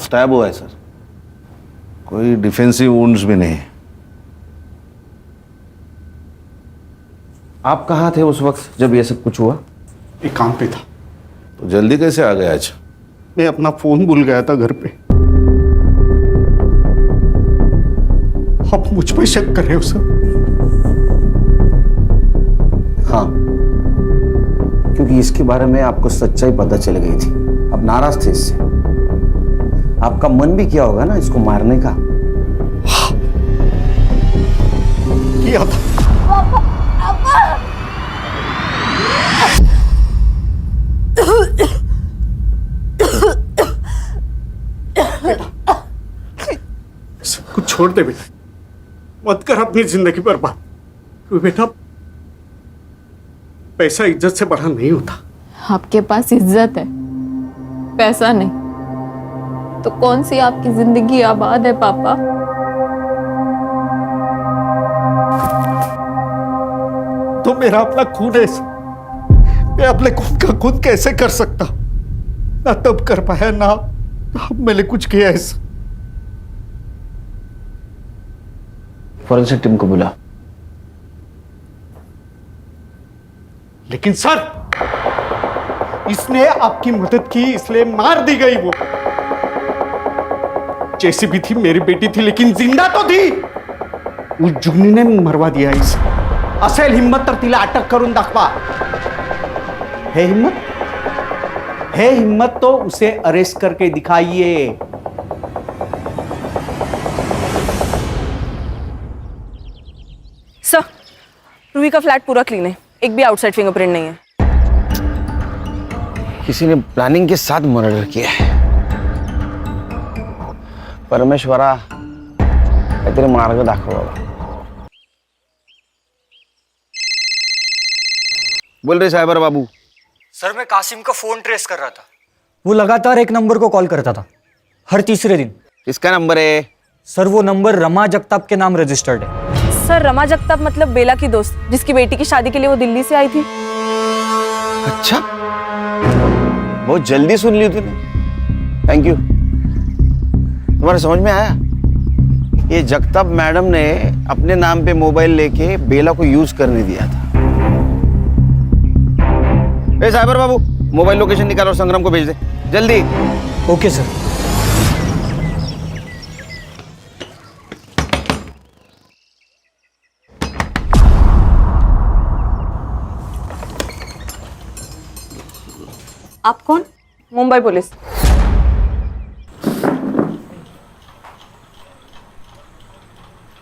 Speaker 6: स्टैब हुआ है सर, कोई डिफेंसिव वुंड्स भी नहीं है।
Speaker 5: आप कहाँ थे उस वक्त जब ये सब कुछ हुआ?
Speaker 9: एक काम पे था।
Speaker 6: तो जल्दी कैसे आ गए आज?
Speaker 9: मैं अपना फोन भूल गया था घर पे। आप मुझ पे शक कर रहे हो सर?
Speaker 5: हाँ, क्योंकि इसके बारे में आपको सच्चाई पता चल गई थी। अब नाराज थे इससे। आपका मन भी किया होगा ना इसको मारने का।
Speaker 9: किया था। सब कुछ छोड़ दे बेटा, मत कर अपनी जिंदगी बर्बाद। क्यों बेटा, पैसा इज्जत से बड़ा नहीं होता।
Speaker 10: आपके पास इज्जत है, पैसा नहीं, तो कौन सी आपकी जिंदगी आबाद है पापा?
Speaker 9: तो मेरा अपना खून है। मैं अपने खून का खून कैसे कर सकता? ना तब कर पाया ना अब मैंने कुछ किया है।
Speaker 5: फॉरेंसिक टीम को बुला।
Speaker 9: लेकिन सर, इसने आपकी मदद की इसलिए मार दी गई। वो जैसी भी थी मेरी बेटी थी, लेकिन जिंदा तो थी। उस जुगनी ने मरवा दिया इसे। असेल हिम्मत तर तिला अटक करून दाखवा। है हिम्मत? है हिम्मत तो उसे अरेस्ट करके दिखाइए।
Speaker 14: सर, रूही का फ्लैट पूरा क्लीन है, एक भी आउटसाइड फिंगरप्रिंट नहीं है।
Speaker 5: किसी ने प्लानिंग के साथ मर्डर किया है। परमेश्वरा, काहीतरी मार्ग दाखव बाबा। बोल रहे साइबर बाबू।
Speaker 12: सर, मैं कासिम का फोन ट्रेस कर रहा था। वो लगातार एक नंबर को कॉल करता था, हर तीसरे दिन।
Speaker 5: किसका नंबर है?
Speaker 12: सर, वो नंबर रमा जगताप के नाम रजिस्टर्ड है।
Speaker 14: सर, रमा जगताप मतलब बेला की दोस्त, जिसकी बेटी की शादी के लिए वो दिल्ली से आई थी।
Speaker 5: अच्छा, बहुत जल्दी सुन ली तूने। Thank you. तुम्हारे समझ में आया? ये जगताप मैडम ने अपने नाम पे मोबाइल लेके बेला को यूज करने दिया था। ए साइबर बाबू, मोबाइल लोकेशन निकाल और संग्राम को भेज दे जल्दी।
Speaker 12: Okay sir.
Speaker 2: आप कौन?
Speaker 14: मुंबई पुलिस।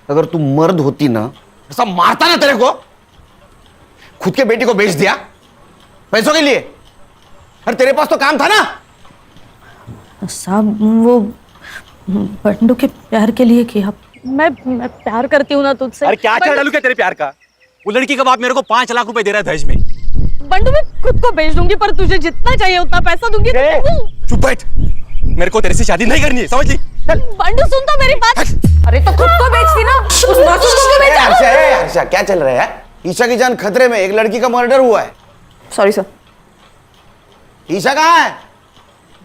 Speaker 5: अगर तू मर्द होती ना, ऐसा मारता ना तेरे को। खुद के बेटी को बेच दिया पैसों के लिए। अरे तेरे पास तो काम था ना।
Speaker 2: साहब, वो बंडू के प्यार के लिए किया। मैं प्यार करती हूँ ना तुझसे।
Speaker 13: अरे क्या चढ़ डालू क्या तेरे प्यार का? वो लड़की का बाप मेरे को 5 लाख रुपए दे रहा है दहेज में।
Speaker 2: बंडू, मैं खुद को बेच दूंगी, पर तुझे जितना चाहिए उतना पैसा दूंगी।
Speaker 13: चुप बैठ, मेरे को तेरे से शादी नहीं करनी है, समझ ली?
Speaker 2: बंडू, सुन तो मेरी बात।
Speaker 14: अरे तो खुद को बेचती ना, उस मासूम को बेचा।
Speaker 5: अर्षा, क्या चल रहा है? ईशा की जान खतरे में, एक लड़की का मर्डर हुआ है।
Speaker 14: Sorry sir.
Speaker 5: ईशा कहाँ है?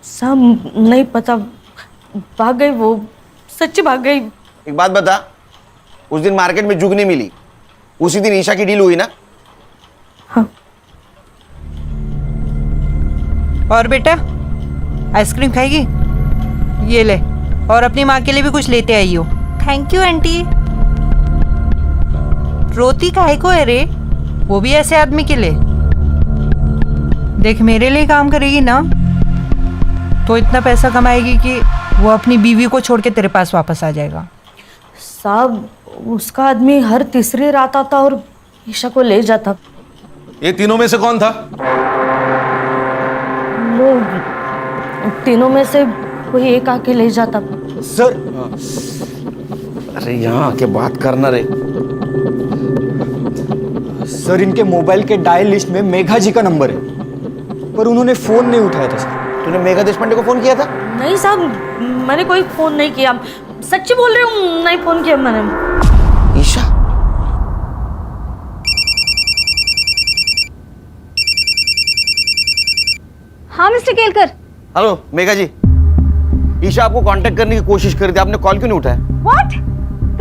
Speaker 2: साहब, नहीं पता, भाग गई वो, सच्ची भाग गई।
Speaker 5: एक बात बता, उस दिन मार्केट में जुगनी मिली, उसी दिन ईशा की डील हुई ना?
Speaker 2: हाँ।
Speaker 19: और बेटा, आइसक्रीम खाएगी? ये ले, और अपनी माँ के लिए भी कुछ लेते आई हो। Thank you aunty. रोती काहे को है रे? वो भी ऐसे आदमी के लिए। देख, मेरे लिए काम करेगी ना तो इतना पैसा कमाएगी कि वो अपनी बीवी को छोड़ के तेरे पास वापस आ जाएगा।
Speaker 2: साहब, उसका आदमी हर तीसरी रात आता और ईशा को ले जाता।
Speaker 6: ये तीनों में से कौन था?
Speaker 2: वो तीनों में से कोई एक आके ले जाता।
Speaker 12: सर,
Speaker 5: अरे यहाँ आके बात करना रे।
Speaker 12: सर, इनके मोबाइल के डायल लिस्ट में मेघा जी का नंबर है, पर उन्होंने फोन नहीं उठाया था सर।
Speaker 5: तूने मेघा देशपांडे को फोन किया था?
Speaker 2: नहीं साहब, मैंने कोई फोन नहीं किया। सच्ची बोल रही हूँ, नहीं फोन किया मैंने।
Speaker 5: ईशा,
Speaker 16: हाँ मिस्टर केलकर।
Speaker 5: हेलो मेघा जी, ईशा आपको कांटेक्ट करने की कोशिश कर रही थी, आपने कॉल क्यों नहीं उठाया?
Speaker 16: व्हाट?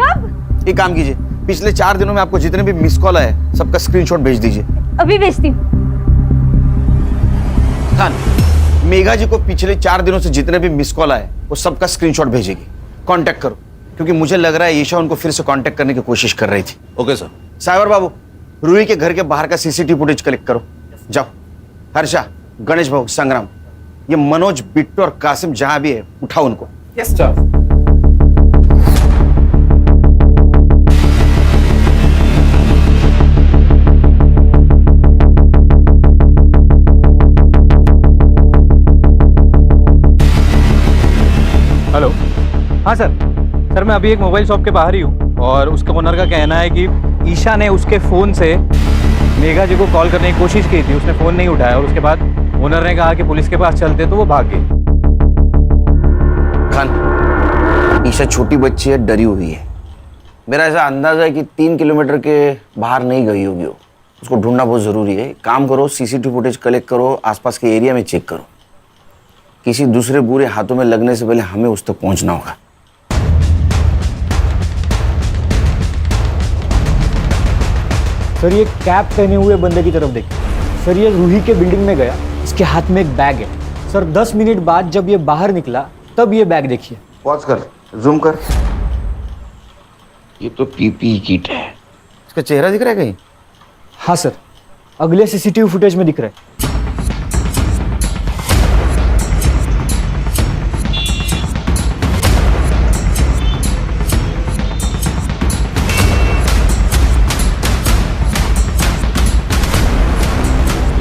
Speaker 16: कब?
Speaker 5: एक काम कीजिए, पिछले 4 दिनों में आपको जितने भी मिस कॉल आए सबका स्क्रीनशॉट भेज दीजिए।
Speaker 16: अभी भेजती हूँ।
Speaker 5: खान, मेघा जी को पिछले 4 दिनों से जितने भी मिस कॉल आए वो सबका स्क्रीनशॉट भेजेगी। कांटेक्ट करो, क्योंकि मुझे लग रहा है ईशा उनको फिर से कांटेक्ट करने की कोशिश कर रही थी।
Speaker 6: Okay sir.
Speaker 5: साइबर बाबू, रूही के घर के बाहर का सीसीटीवी फुटेज कलेक्ट करो। जाओ। हर्षा, गणेश भाऊ, संग्राम, ये मनोज, बिट्टू और कासिम जहां भी है उठाओ उनको।
Speaker 11: Yes sir. हेलो, हाँ सर। सर, मैं अभी एक मोबाइल शॉप के बाहर ही हूँ और उसके ओनर का कहना है कि ईशा ने उसके फ़ोन से मेघा जी को कॉल करने की कोशिश की थी, उसने फ़ोन नहीं उठाया और उसके बाद ओनर ने कहा कि पुलिस के पास चलते, तो वो भाग गई।
Speaker 5: खान, ईशा छोटी बच्ची है, डरी हुई है। मेरा ऐसा अंदाजा है कि 3 किलोमीटर के बाहर नहीं गई होगी वो। उसको ढूंढना बहुत ज़रूरी है। काम करो, सीसीटीवी फुटेज कलेक्ट करो, आसपास के एरिया में चेक करो। किसी दूसरे बुरे हाथों में लगने से पहले हमें उस तक पहुंचना होगा।
Speaker 12: सर, ये कैप पहने हुए बंदे की तरफ देखिए। सर, ये रूही के बिल्डिंग में गया, इसके हाथ में एक बैग है। सर, 10 मिनट बाद जब ये बाहर निकला तब ये बैग देखिए।
Speaker 5: पॉज कर, जूम कर। ये तो पीपीई किट है। इसका चेहरा दिख रहा है कहीं?
Speaker 12: हाँ सर, अगले सीसीटीवी फुटेज में दिख रहा है।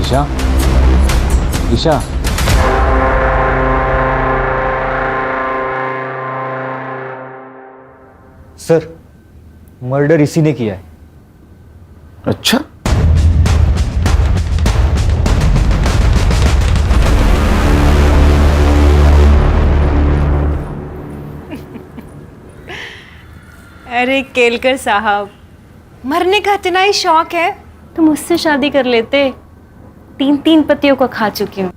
Speaker 11: ईशा, ईशा,
Speaker 12: सर, मर्डर इसी ने किया है।
Speaker 5: अच्छा,
Speaker 4: अरे केलकर साहब, मरने का इतना ही शौक है तो मुझसे शादी कर लेते। 3 पतियों को खा चुकी हूँ,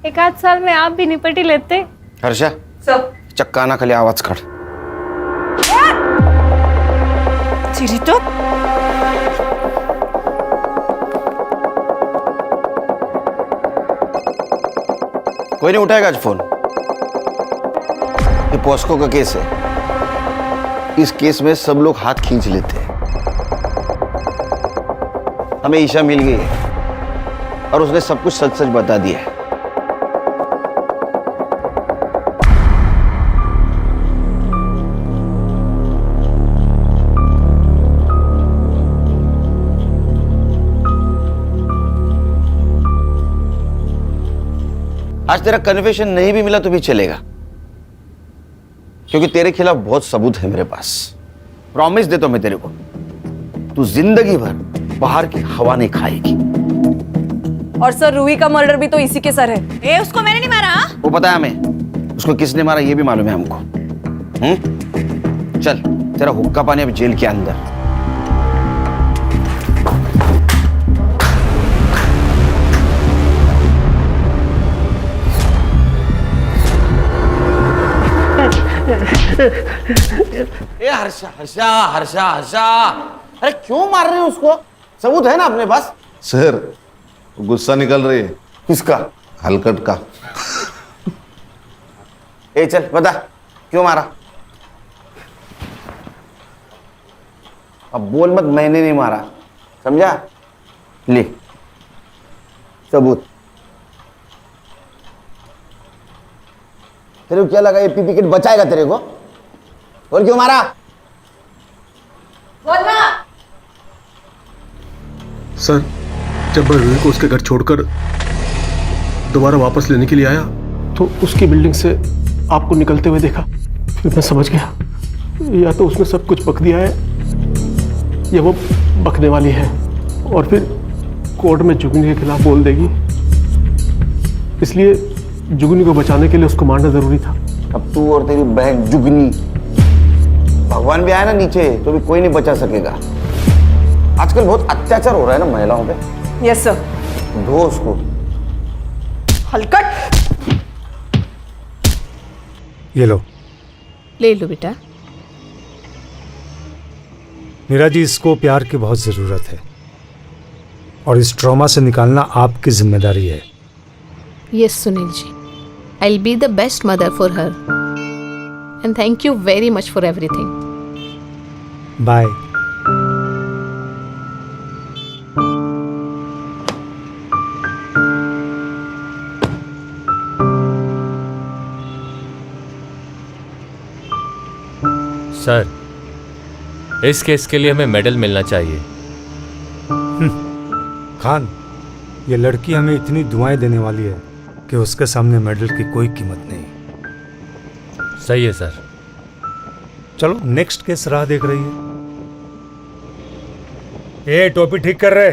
Speaker 4: 1 आध साल में आप भी निपट ही लेते।
Speaker 5: हर्षा, चक्का ना खाली आवाज काढ।
Speaker 4: चिरी तो
Speaker 5: कोई नहीं उठाएगा आज फोन। ये पॉस्को का केस है। इस केस में सब लोग हाथ खींच लेते हैं। हमें ईशा मिल गई है और उसने सब कुछ सच सच बता दिया है। आज तेरा कन्फेशन नहीं भी मिला तो भी चलेगा, क्योंकि तेरे खिलाफ बहुत सबूत है मेरे पास। प्रॉमिस देता हूं मैं तेरे को, तू जिंदगी भर बाहर की हवा नहीं खाएगी।
Speaker 14: और सर, रूही का मर्डर भी तो इसी के सर है।
Speaker 4: ए, उसको मैंने नहीं मारा।
Speaker 5: वो पता है हमें, उसको किसने मारा ये भी मालूम है हमको। चल, तेरा हुक्का पानी अब जेल के अंदर। ए हर्षा, हर्षा, हर्षा, हर्षा, अरे क्यों मार रहे हो उसको? सबूत है ना अपने पास।
Speaker 6: सर, गुस्सा निकल रही है।
Speaker 5: किसका?
Speaker 6: हलकट का।
Speaker 5: ए चल बता, क्यों मारा? अब बोल मत मैंने नहीं मारा, समझा? ले सबूत। तेरे को क्या लगा ये पीपी किट बचाएगा तेरे को? बोल क्यों मारा?
Speaker 10: बोलना।
Speaker 17: सर, जब मैं रूही को उसके घर छोड़कर दोबारा वापस लेने के लिए आया तो उसकी बिल्डिंग से आपको निकलते हुए देखा। फिर मैं समझ गया या तो उसने सब कुछ बक दिया है या वो बकने वाली है और फिर कोर्ट में जुगनी के खिलाफ बोल देगी। इसलिए जुगनी को बचाने के लिए उसको मारना जरूरी था।
Speaker 5: अब तू और तेरी बहन जुगनी, भगवान भी आया ना नीचे तो भी कोई नहीं बचा सकेगा। आजकल बहुत अत्याचार हो रहा है ना महिलाओं पे।
Speaker 14: Yes sir.
Speaker 5: धो उसको।
Speaker 14: हलकट।
Speaker 12: ये लो।
Speaker 10: ले लो बेटा।
Speaker 12: मीरा जी, इसको प्यार की बहुत ज़रूरत है और इस ट्रॉमा से निकालना आपकी जिम्मेदारी है।
Speaker 10: Yes Sunil ji, I will be the best mother for her and thank you very much for everything.
Speaker 12: Bye.
Speaker 20: Sir, इस केस के लिए हमें मेडल मिलना चाहिए।
Speaker 12: खान, ये लड़की हमें इतनी दुआएं देने वाली है कि उसके सामने मेडल की कोई कीमत नहीं।
Speaker 20: सही है सर।
Speaker 12: चलो नेक्स्ट केस राह देख रही है। ए, टोपी ठीक कर रहे।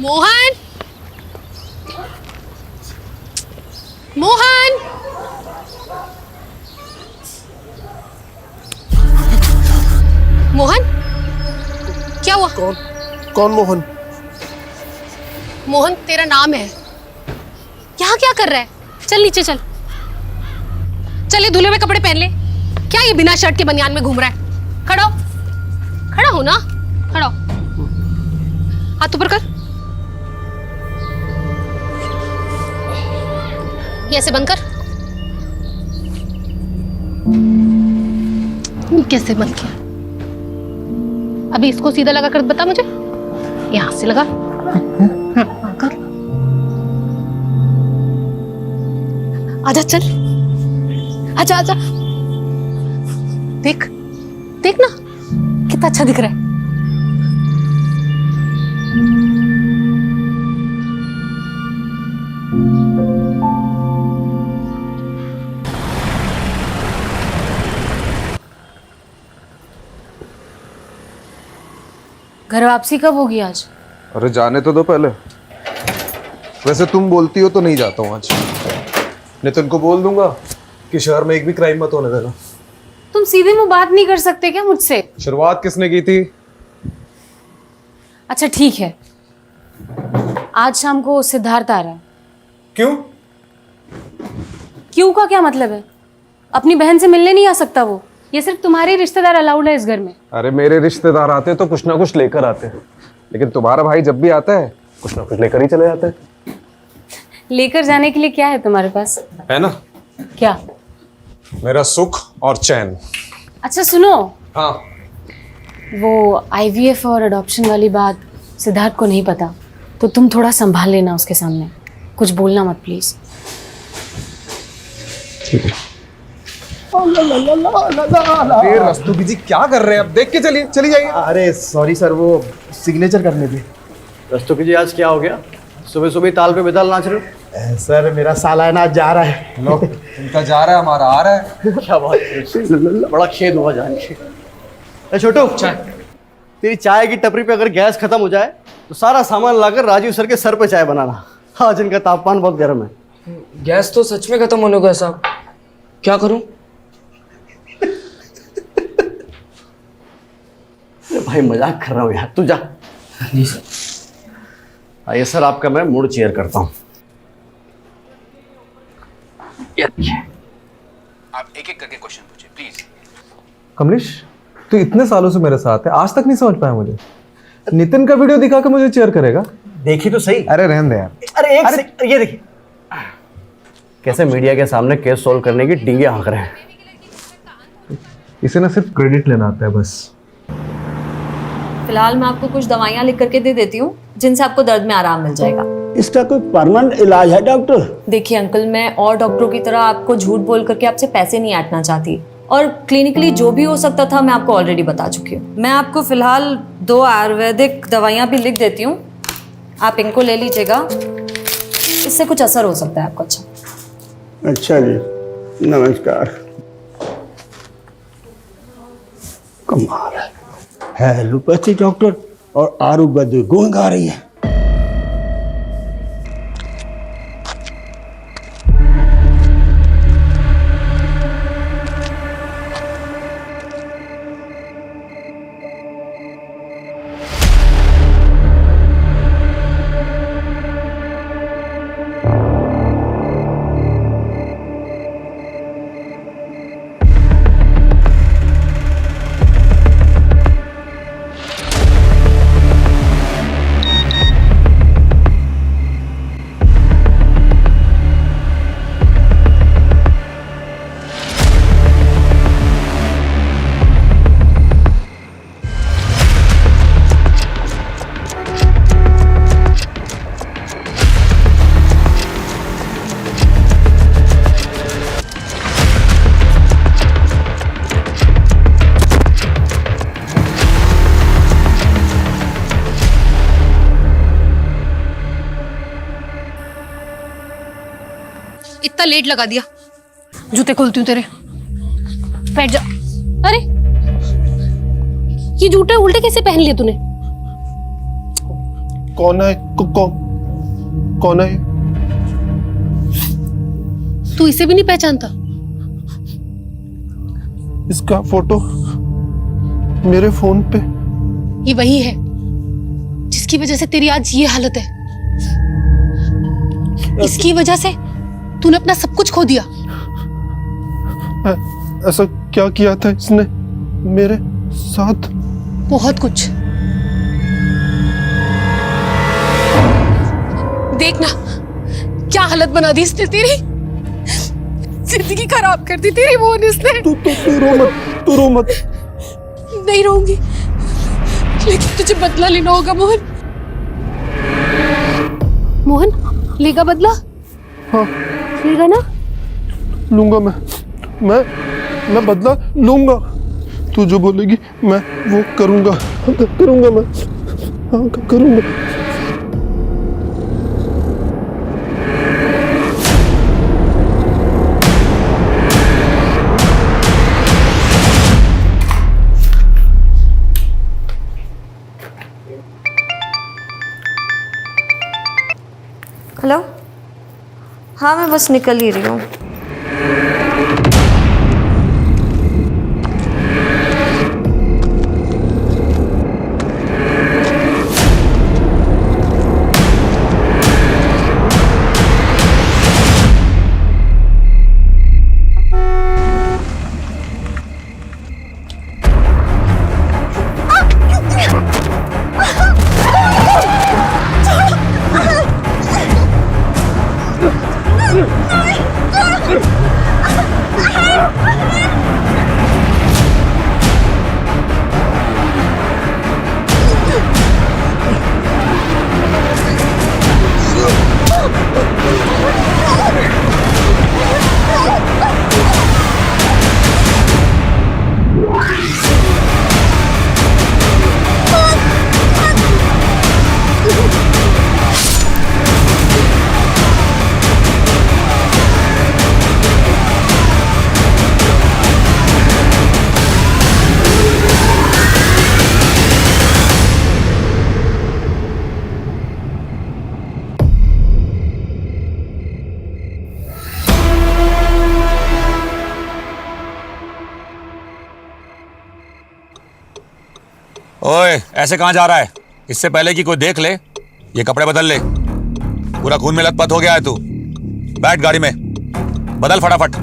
Speaker 10: मोहन, मोहन, मोहन, क्या हुआ?
Speaker 17: कौन मोहन?
Speaker 10: मोहन तेरा नाम है। यहाँ क्या कर रहा है? चल नीचे चल। चल ये धुले हुए कपड़े पहन ले। क्या ये बिना शर्ट के बनियान में घूम रहा है? खड़ा हो, खड़ा हो ना, खड़ा हो। हाथ ऊपर कर। ये ऐसे बंद कर। ये कैसे बंद किया? अभी इसको सीधा लगा कर बता मुझे। यहां से लगा। कर। आजा चल। आजा आजा। देख देख ना कितना अच्छा दिख रहा है। घर वापसी कब होगी आज?
Speaker 13: अरे जाने तो दो पहले। वैसे तुम बोलती हो तो नहीं जाता हूँ आज। नितिन को बोल दूंगा कि शहर में एक भी क्राइम मत होने देना।
Speaker 10: तुम सीधे मुंह बात नहीं कर सकते क्या मुझसे?
Speaker 13: शुरुआत किसने की थी?
Speaker 10: अच्छा ठीक है, आज शाम को सिद्धार्थ आ रहा है।
Speaker 13: क्यों?
Speaker 10: क्यों का क्या मतलब है? अपनी बहन से मिलने नहीं आ सकता वो? ये सिर्फ तुम्हारे रिश्तेदार अलाउड है इस घर में।
Speaker 13: अरे मेरे रिश्तेदार आते तो कुछ ना कुछ लेकर आते हैं, लेकिन तुम्हारा भाई जब भी आता है कुछ ना कुछ लेकर ही चले जाते हैं।
Speaker 10: लेकर जाने के लिए क्या है तुम्हारे पास?
Speaker 13: है ना?
Speaker 10: क्या?
Speaker 13: मेरा सुख और चैन।
Speaker 10: अच्छा सुनो।
Speaker 13: हाँ।
Speaker 10: वो IVF और अडॉप्शन वाली बात सिद्धार्थ को नहीं पता, तो तुम थोड़ा संभाल लेना उसके सामने, कुछ बोलना मत प्लीज।
Speaker 13: ठीक है। अरे रस्तोगी जी क्या कर रहे हैं? अब देख के चलिए, चली जाइए।
Speaker 9: अरे सॉरी सर, वो सिग्नेचर करने थे।
Speaker 12: रस्तोगी जी आज क्या हो गया? सुबह सुबह ताल पे बेताल नाच रहे हो?
Speaker 9: सर मेरा सालाना आज जा रहा है।
Speaker 13: लो, उनका जा रहा है, हमारा आ रहा है।
Speaker 12: क्या बात है, बड़ा खेद हुआ जान के। छोटू, तेरी चाय की टपरी पे अगर गैस खत्म हो जाए तो सारा सामान लाकर राजीव सर के सर पे चाय बनाना। आज इनका तापमान बहुत गर्म है।
Speaker 21: गैस तो सच में खत्म होने को है साहब, क्या करूं?
Speaker 12: भाई मजाक कर रहा हूँ यार, तू जा।
Speaker 21: जी सर।
Speaker 12: आइए सर, आपका मैं मूड चेयर करता हूँ।
Speaker 7: आप एक एक करके क्वेश्चन पूछिए प्लीज।
Speaker 13: कमलेश, तू इतने सालों से मेरे साथ है, आज तक नहीं समझ पाया मुझे। नितिन का वीडियो दिखा के मुझे चेयर करेगा?
Speaker 12: देखी तो सही।
Speaker 13: अरे रहने दे यार।
Speaker 12: अरे ये देखिए कैसे मीडिया के सामने केस सोल्व करने की डींगे हाँक रहे हैं।
Speaker 13: इसे ना सिर्फ क्रेडिट लेना आता है बस।
Speaker 8: फिलहाल मैं आपको कुछ दवाइयाँ लिख करके दे देती हूँ जिनसे आपको दर्द में आराम मिल जाएगा।
Speaker 9: इसका कोई परमानेंट इलाज है डॉक्टर?
Speaker 8: देखिए अंकल, मैं और डॉक्टरों की तरह आपको झूठ बोल करके आपसे पैसे नहीं ऐंठना चाहती, और क्लिनिकली जो भी हो सकता था मैं आपको ऑलरेडी बता चुकी हूँ। मैं आपको फिलहाल 2 आयुर्वेदिक दवाइयाँ भी लिख देती हूँ, आप इनको ले लीजिएगा, इससे कुछ असर हो सकता है आपको।
Speaker 9: अच्छा जी, नमस्कार। कमाल है, एलोपैथी डॉक्टर और आयुर्वेद गुण गा रही है।
Speaker 10: इतना लेट लगा दिया, जूते खोलती हूँ तेरे। बैठ जा। अरे ये जूते उल्टे कैसे पहन लिए तूने?
Speaker 17: कौन है? कौन है?
Speaker 10: तू इसे भी नहीं पहचानता?
Speaker 17: इसका फोटो मेरे फोन पे।
Speaker 10: ये वही है जिसकी वजह से तेरी आज ये हालत है। इसकी वजह से तूने अपना सब कुछ खो दिया।
Speaker 17: ऐसा क्या किया था इसने मेरे साथ?
Speaker 10: बहुत कुछ। देखना क्या हालत बना दी इसने तेरी, जिंदगी खराब कर दी तेरी मोहन इसने।
Speaker 17: तू रो मत।
Speaker 10: नहीं रहूंगी, लेकिन तुझे बदला लेना होगा मोहन। मोहन लेगा बदला?
Speaker 17: हाँ
Speaker 10: लेगा ना?
Speaker 17: लूंगा मैं बदला लूंगा। तू जो बोलेगी मैं वो करूंगा मैं। हाँ करूंगा।
Speaker 8: हेलो, हाँ मैं बस निकल ही रही हूँ।
Speaker 15: ओए, ऐसे कहाँ जा रहा है? इससे पहले कि कोई देख ले, ये कपड़े बदल ले। पूरा खून में लथपथ हो गया है तू। बैठ गाड़ी में, बदल फटाफट।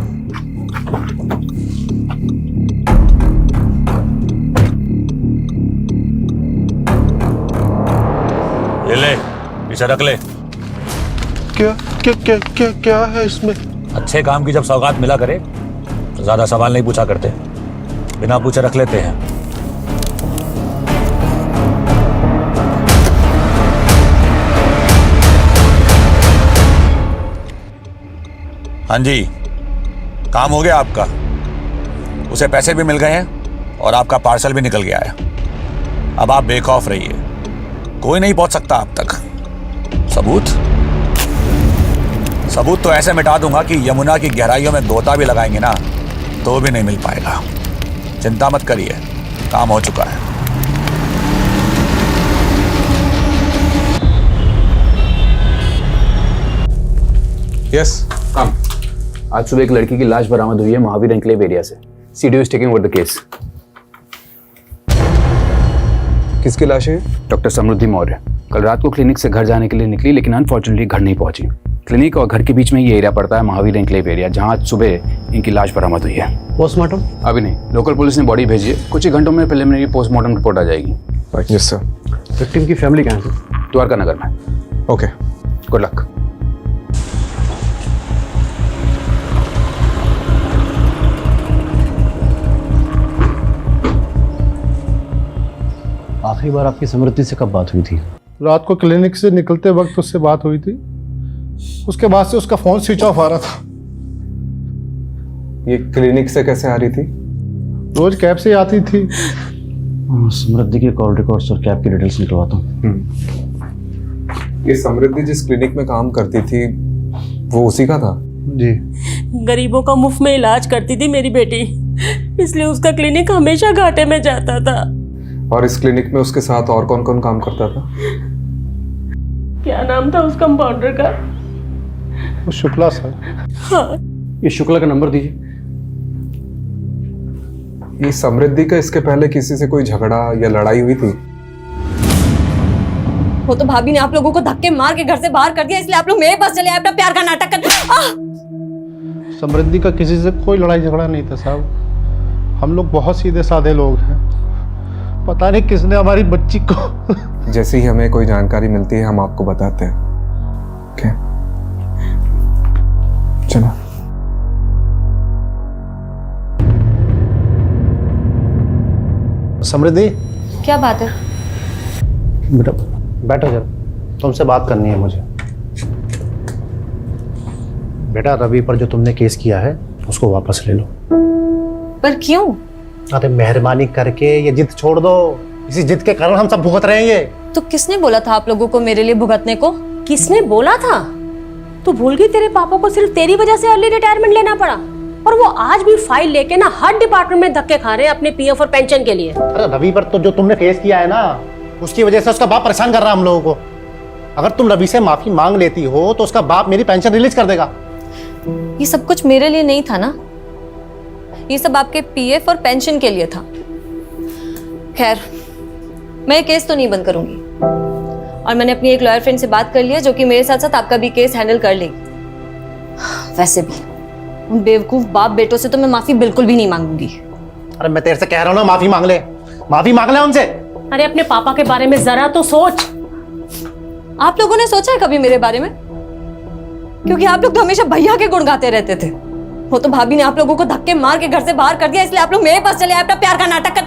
Speaker 15: ये ले, इसे रख ले।
Speaker 13: क्या क्या क्या क्या क्या है इसमें?
Speaker 15: अच्छे काम की जब सौगात मिला करे तो ज्यादा सवाल नहीं पूछा करते, बिना पूछे रख लेते हैं। हाँ जी, काम हो गया आपका। उसे पैसे भी मिल गए हैं और आपका पार्सल भी निकल गया है। अब आप बेखौफ रहिए, कोई नहीं पहुंच सकता आप तक। सबूत तो ऐसे मिटा दूंगा कि यमुना की गहराइयों में गोता भी लगाएंगे ना तो भी नहीं मिल पाएगा। चिंता मत करिए, काम हो चुका है।
Speaker 11: यस, काम। आज सुबह एक लड़की की लाश बरामद हुई है महावीर एन्क्लेव एरिया से। CDO is taking over the case.
Speaker 13: किसकी लाश है?
Speaker 11: डॉक्टर समृद्धि मौर्य कल रात को क्लिनिक से घर जाने के लिए निकली, लेकिन अनफॉर्चुनेटली घर नहीं पहुंची। क्लिनिक और घर के बीच में ये एरिया पड़ता है, महावीर एन्क्लेव एरिया, जहां आज सुबह इनकी लाश बरामद हुई है।
Speaker 12: पोस्टमार्टम
Speaker 11: अभी नहीं, लोकल पुलिस ने बॉडी भेजी है। कुछ ही घंटों में प्रिलिमिनरी पोस्टमार्टम रिपोर्ट आ जाएगी।
Speaker 13: Yes sir.
Speaker 12: विक्टिम की फैमिली कहाँ है?
Speaker 11: द्वारका नगर में।
Speaker 13: Okay,
Speaker 11: good luck.
Speaker 12: आखिरी बार आपकी समृद्धि से कब बात हुई थी?
Speaker 17: रात को क्लिनिक से निकलते वक्त उससे बात हुई थी। उसके बाद से उसका फोन स्विच ऑफ आ रहा था।
Speaker 13: ये क्लिनिक से कैसे आ रही थी?
Speaker 17: रोज कैब से आती थी।
Speaker 12: समृद्धि की कॉल रिकॉर्ड्स और कैब की डिटेल्स निकलवाता हूँ।
Speaker 13: ये समृद्धि जिस क्लिनिक में काम करती थी वो उसी का था?
Speaker 17: जी।
Speaker 22: गरीबों का मुफ्त में इलाज करती थी मेरी बेटी, इसलिए उसका क्लिनिक हमेशा घाटे में जाता था।
Speaker 13: और इस क्लिनिक में उसके साथ और कौन कौन काम करता था?
Speaker 22: क्या नाम था उस कंपाउंडर का?
Speaker 17: वो शुक्ला सर।
Speaker 22: हाँ।
Speaker 12: ये शुक्ला का नंबर दीजिए।
Speaker 13: ये समृद्धि का इसके पहले किसी से कोई झगड़ा या लड़ाई हुई थी?
Speaker 10: वो तो भाभी ने आप लोगों को धक्के मार के घर से बाहर कर दिया, इसलिए आप लोग मेरे पास चले आए अपना प्यार का नाटक कर।
Speaker 17: समृद्धि का किसी से कोई लड़ाई झगड़ा नहीं था साहब। हम लोग बहुत सीधे साधे लोग हैं। पता नहीं किसने हमारी बच्ची को।
Speaker 13: जैसे ही हमें कोई जानकारी मिलती है हम आपको बताते हैं। ओके, चलो।
Speaker 12: समृद्धि,
Speaker 8: क्या बात है?
Speaker 12: बेटा बैठो जरा, तुमसे बात करनी है मुझे। बेटा रवि पर जो तुमने केस किया है उसको वापस ले लो।
Speaker 8: पर क्यों?
Speaker 12: अरे मेहरबानी करके ये जिद छोड़ दो। इसी जिद के कारण हम सब भुगत रहे हैं ये।
Speaker 10: तो किसने बोला था आप लोगों को मेरे लिए भुगतने को?
Speaker 22: किसने बोला था? तू भूल गई तेरे पापा को सिर्फ तेरी वजह से अर्ली रिटायरमेंट लेना पड़ा, और वो आज भी फाइल लेके ना हर डिपार्टमेंट में धक्के खा रहे हैं अपने पीएफ और पेंशन के लिए।
Speaker 12: अरे रवि पर तो जो तुमने केस किया है ना, उसकी वजह से उसका बाप परेशान कर रहा है हम लोगों को। अगर तुम रवि से माफी मांग लेती हो तो उसका बाप मेरी पेंशन रिलीज कर देगा।
Speaker 10: ये सब कुछ मेरे लिए नहीं था ना, ये सब आपके पीएफ और पेंशन के लिए था। खैर, मैं केस तो नहीं बंद करूंगी, और मैंने अपनी एक लॉयर फ्रेंड से बात कर लिया जो कि मेरे साथ साथ आपका भी केस हैंडल कर लेगी। वैसे भी उन बेवकूफ बाप बेटों से तो मैं माफी बिल्कुल भी नहीं मांगूंगी।
Speaker 12: अरे मैं तेरे से कह रहा हूं ना, माफी मांग ले, माफी मांग ले उनसे।
Speaker 22: अरे अपने पापा के बारे में जरा तो सोच।
Speaker 10: आप लोगों ने सोचा है कभी मेरे बारे में? क्योंकि आप लोग तो हमेशा भैया के गुण गाते रहते थे। वो तो भाभी ने आप लोगों को धक्के मार के घर से बाहर कर दिया, इसलिए आप लोग मेरे पास चले आए अपना प्यार का नाटक कर।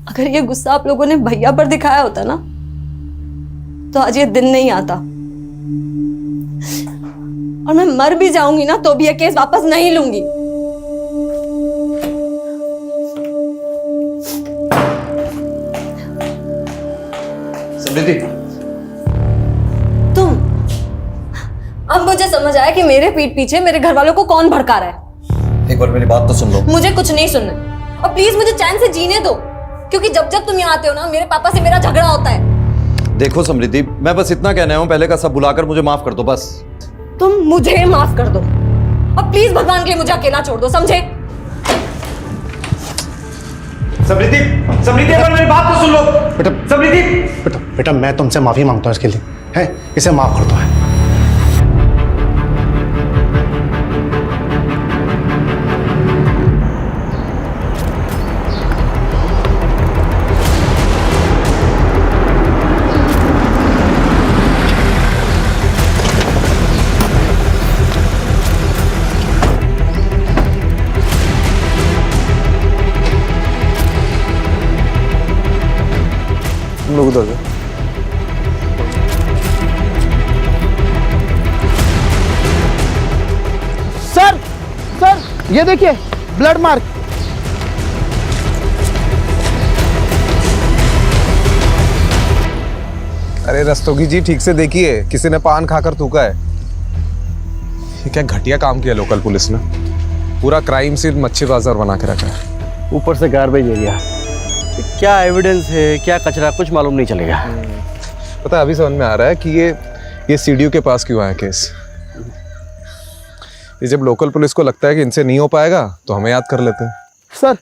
Speaker 10: अगर ये गुस्सा आप लोगों ने भैया पर दिखाया होता ना, तो आज ये दिन नहीं आता, और मैं मर भी जाऊंगी ना तो भी ये केस वापस नहीं लूंगी।
Speaker 12: समृद्धि,
Speaker 10: तुम, अब मुझे समझ आया कि मेरे पीठ पीछे मेरे घर वालों को कौन भड़का रहा है।
Speaker 12: एक बार मेरी बात तो सुन लो।
Speaker 10: मुझे कुछ नहीं सुनना, और प्लीज मुझे चैन से जीने दो, क्योंकि जब जब तुम यहाँ आते हो ना, मेरे पापा से मेरा झगड़ा होता है।
Speaker 23: देखो समृद्धि, मैं बस इतना कहना हूँ, पहले का सब बुलाकर मुझे माफ कर दो बस।
Speaker 10: तुम मुझे माफ कर दो, और प्लीज भगवान के लिए मुझे अकेला छोड़ दो, समझे?
Speaker 12: समृद्धि, समृद्धि, एक बार मेरी बात तो सुन लो। बेटा, समृद्धि, बेटा, बेटा, मैं तुमसे माफी मांगता हूँ इसके लिए, है? इसे माफ कर दो। है
Speaker 13: तुम लोग उधर जाओ।
Speaker 12: सर, सर, ये देखिए ब्लड मार्क।
Speaker 13: अरे रस्तोगी जी, ठीक से देखिए, किसी ने पान खाकर थूका है। ये क्या घटिया काम किया लोकल पुलिस ने। पूरा क्राइम सीन मच्छी बाजार बना के रखा है।
Speaker 12: ऊपर से गार्बेज एरिया। क्या एविडेंस है, क्या कचरा, कुछ मालूम नहीं चलेगा।
Speaker 13: पता है, अभी समझ में आ रहा है कि ये सीडीओ के पास क्यों आया केस। ये जब लोकल पुलिस को लगता है कि इनसे नहीं हो पाएगा तो हमें याद कर लेते हैं।
Speaker 1: सर,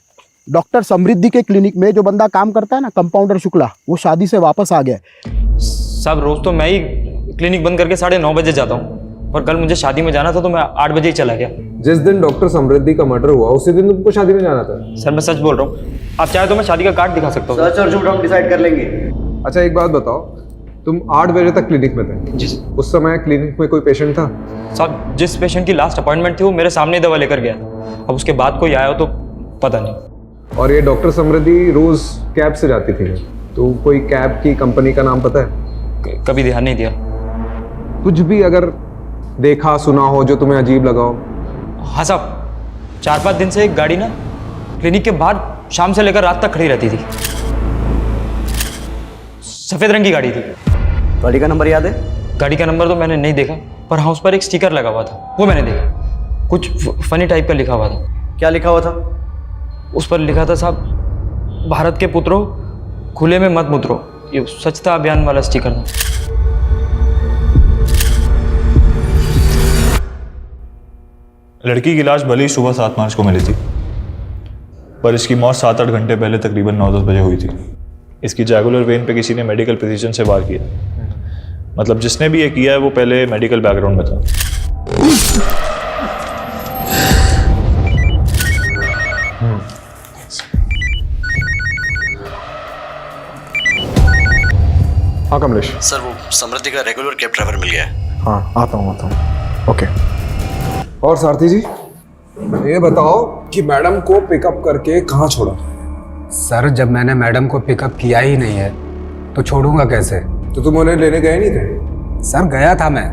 Speaker 1: डॉक्टर समृद्धि के क्लिनिक में जो बंदा काम करता है ना, कंपाउंडर शुक्ला, वो शादी से वापस आ गया।
Speaker 21: साहब रोज तो मैं ही क्लिनिक बंद करके 9:30 बजे जाता हूँ, पर कल मुझे शादी में जाना था तो मैं 8 बजे ही चला गया।
Speaker 13: जिस दिन डॉक्टर समृद्धि का मर्डर हुआ उसी दिन तुमको शादी में जाना था।
Speaker 21: सर मैं सच बोल रहा हूँ, आप चाहे तो मैं शादी का कार्ड दिखा सकता हूँ।
Speaker 12: सच और झूठ हम डिसाइड कर लेंगे।
Speaker 13: अच्छा एक बात बताओ, तुम 8 बजे तक क्लिनिक में थे?
Speaker 21: जी।
Speaker 13: उस समय क्लिनिक में कोई पेशेंट था?
Speaker 21: साहब जिस पेशेंट की लास्ट अपॉइंटमेंट थी वो मेरे सामने दवा लेकर गया था। अब उसके बाद कोई आया हो तो पता नहीं।
Speaker 13: और ये डॉक्टर समृद्धि रोज कैब से जाती थी, तो कोई कैब की कंपनी का नाम पता है?
Speaker 21: कभी ध्यान नहीं दिया।
Speaker 13: कुछ भी अगर देखा सुना हो जो तुम्हें अजीब लगा हो?
Speaker 21: हाँ साहब, 4-5 दिन से एक गाड़ी ना क्लिनिक के बाहर शाम से लेकर रात तक खड़ी रहती थी। सफेद रंग की गाड़ी थी।
Speaker 12: गाड़ी का नंबर याद है?
Speaker 21: गाड़ी का नंबर तो मैंने नहीं देखा, पर हाँ उस पर एक स्टिकर लगा हुआ था, वो मैंने देखा। कुछ फनी टाइप का लिखा हुआ था।
Speaker 12: क्या लिखा हुआ था?
Speaker 21: उस पर लिखा था साहब, भारत के पुत्रों खुले में मत मुतरो। ये स्वच्छता अभियान वाला स्टिकर था।
Speaker 3: लड़की की लाश भले ही सुबह 7 मार्च को मिली थी, पर इसकी मौत 7-8 घंटे पहले तकरीबन 9-10 बजे हुई थी। इसकी जैगुलर वेन पे किसी ने मेडिकल प्रिसीजन से वार किया। मतलब जिसने भी ये किया है वो पहले मेडिकल बैकग्राउंड में था।
Speaker 13: हाँ कमलेश।
Speaker 12: सर वो समृद्धि का रेगुलर कैब ड्राइवर मिल गया है।
Speaker 13: हाँ आता हूँ। ओके। और सारथी जी ये बताओ कि मैडम को पिकअप करके कहाँ छोड़ा?
Speaker 18: सर जब मैंने मैडम को पिकअप किया ही नहीं है तो छोड़ूंगा कैसे?
Speaker 13: तो तुम उन्हें लेने गए नहीं थे?
Speaker 18: सर गया था मैं।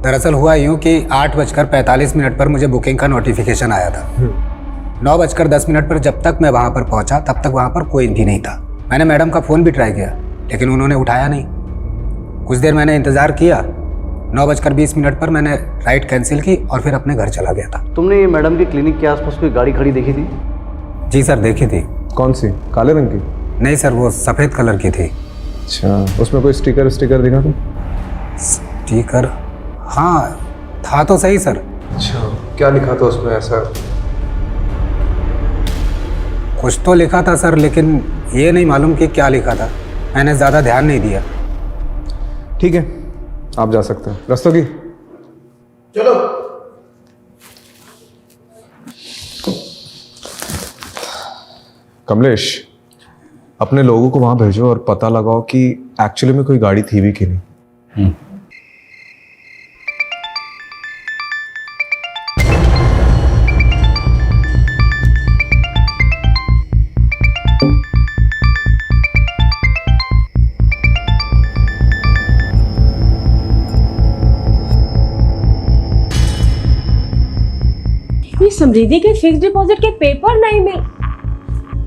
Speaker 18: दरअसल हुआ यूँ कि 8:45 पर मुझे बुकिंग का नोटिफिकेशन आया था। 9:10 पर जब तक मैं वहाँ पर पहुँचा तब तक वहाँ पर कोई भी नहीं था। मैंने मैडम का फ़ोन भी ट्राई किया लेकिन उन्होंने उठाया नहीं। कुछ देर मैंने इंतज़ार किया। 9:20 पर मैंने राइड कैंसिल की और फिर अपने घर चला गया था।
Speaker 12: तुमने ये मैडम के क्लिनिक के आसपास कोई गाड़ी खड़ी देखी थी?
Speaker 18: जी सर देखी थी।
Speaker 13: कौन सी? काले रंग की?
Speaker 18: नहीं सर वो सफ़ेद कलर की थी।
Speaker 13: अच्छा उसमें कोई स्टिकर दिखा तुम?
Speaker 18: स्टिकर? हाँ था तो सही सर।
Speaker 13: अच्छा क्या लिखा था उसमें ऐसा?
Speaker 18: कुछ तो लिखा था सर लेकिन ये नहीं मालूम कि क्या लिखा था। मैंने ज़्यादा ध्यान नहीं दिया।
Speaker 13: ठीक है आप जा सकते हैं। रस्तोगी
Speaker 12: चलो।
Speaker 13: कमलेश अपने लोगों को वहां भेजो और पता लगाओ कि एक्चुअली में कोई गाड़ी थी भी कि नहीं।
Speaker 22: ये समृद्धि के फिक्स डिपॉजिट के पेपर नहीं मिल।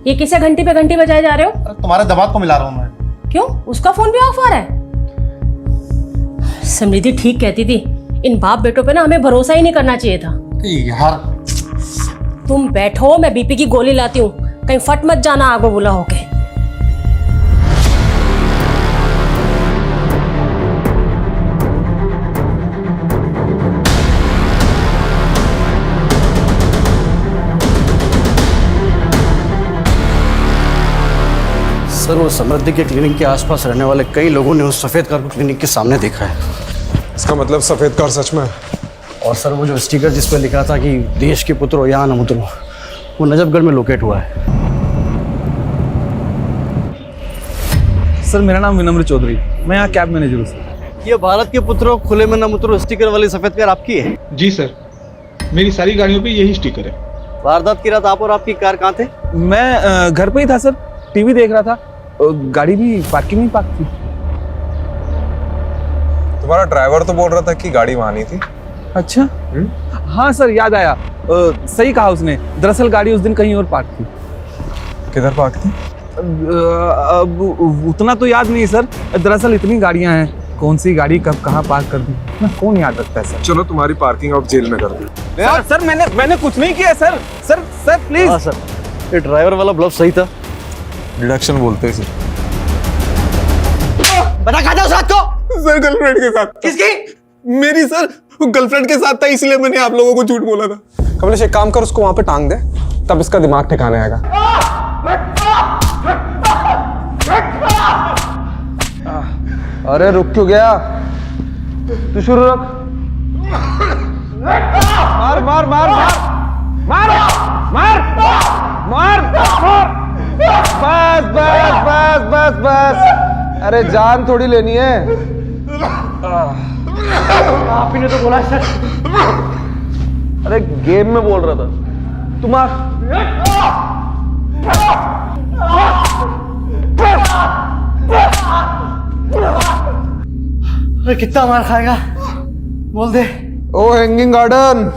Speaker 22: ये किसे घंटी पे घंटी बजाए जा रहे हो?
Speaker 12: तुम्हारे दमाग को मिला रहा हूँ मैं।
Speaker 22: क्यों? उसका फोन भी ऑफ आ रहा है। समृद्धि ठीक कहती थी, इन बाप बेटों पे ना हमें भरोसा ही नहीं करना चाहिए था।
Speaker 12: यार
Speaker 22: तुम बैठो, मैं बीपी की गोली लाती हूँ, कहीं फट मत जाना आग बबूला होके।
Speaker 12: सर वो समृद्धि के क्लिनिक के आसपास रहने वाले कई लोगों ने उस सफ़ेद कार को क्लिनिक के सामने देखा है।
Speaker 13: इसका मतलब सफेद कार सच में है?
Speaker 12: और सर वो जो स्टिकर जिस पर लिखा था कि देश के पुत्रो यहाँ न उतरो, वो नजफगढ़ में लोकेट हुआ है।
Speaker 11: सर मेरा नाम विनम्र चौधरी, मैं यहाँ कैब मैनेजर हूँ सर।
Speaker 12: ये भारत के पुत्रों खुले में न उतरो स्टिकर वाली सफ़ेद कार आपकी है?
Speaker 17: जी सर, मेरी सारी गाड़ियों पे यही स्टिकर है।
Speaker 12: वारदात की रात आप और आपकी कार कहाँ थे?
Speaker 11: मैं घर पे ही था सर, टीवी देख रहा था, गाड़ी भी पार्किंग में पार्क थी।
Speaker 13: तुम्हारा ड्राइवर तो बोल रहा था कि गाड़ी वहां नहीं थी।
Speaker 11: अच्छा हाँ सर, याद आया, सही कहा उसने। दरअसल गाड़ी उस दिन कहीं और पार्क थी।
Speaker 13: किधर पार्क थी?
Speaker 11: अब उतना तो याद नहीं सर, दरअसल इतनी गाड़ियां हैं, कौन सी गाड़ी कब कहाँ पार्क कर दी ना, कौन याद रखता है सर।
Speaker 13: चलो तुम्हारी पार्किंग अब जेल में कर दी।
Speaker 11: सर मैंने कुछ नहीं किया सर। Sir please.
Speaker 12: हाँ सर, ये ड्राइवर वाला ब्लफ सही था।
Speaker 13: डिडक्शन बोलते हैं सर।
Speaker 12: बता कहाँ था उस रात को?
Speaker 13: सर गर्लफ्रेंड के साथ।
Speaker 12: किसकी?
Speaker 13: मेरी सर, गर्लफ्रेंड के साथ था, इसलिए मैंने आप लोगों को झूठ बोला था। कमलेश एक काम कर, उसको वहां पे टांग दे, तब इसका दिमाग ठिकाने आएगा।
Speaker 11: अरे रुक क्यों गया? तू शुरू रख। मार मार मार मार मार मार मार मार। बस बस बस बस बस, अरे जान थोड़ी लेनी है।
Speaker 12: आप ही ने तो बोला सर।
Speaker 11: अरे गेम में बोल रहा था, तुम
Speaker 12: अरे कितना मार खाएगा बोल दे।
Speaker 13: ओ हैंगिंग गार्डन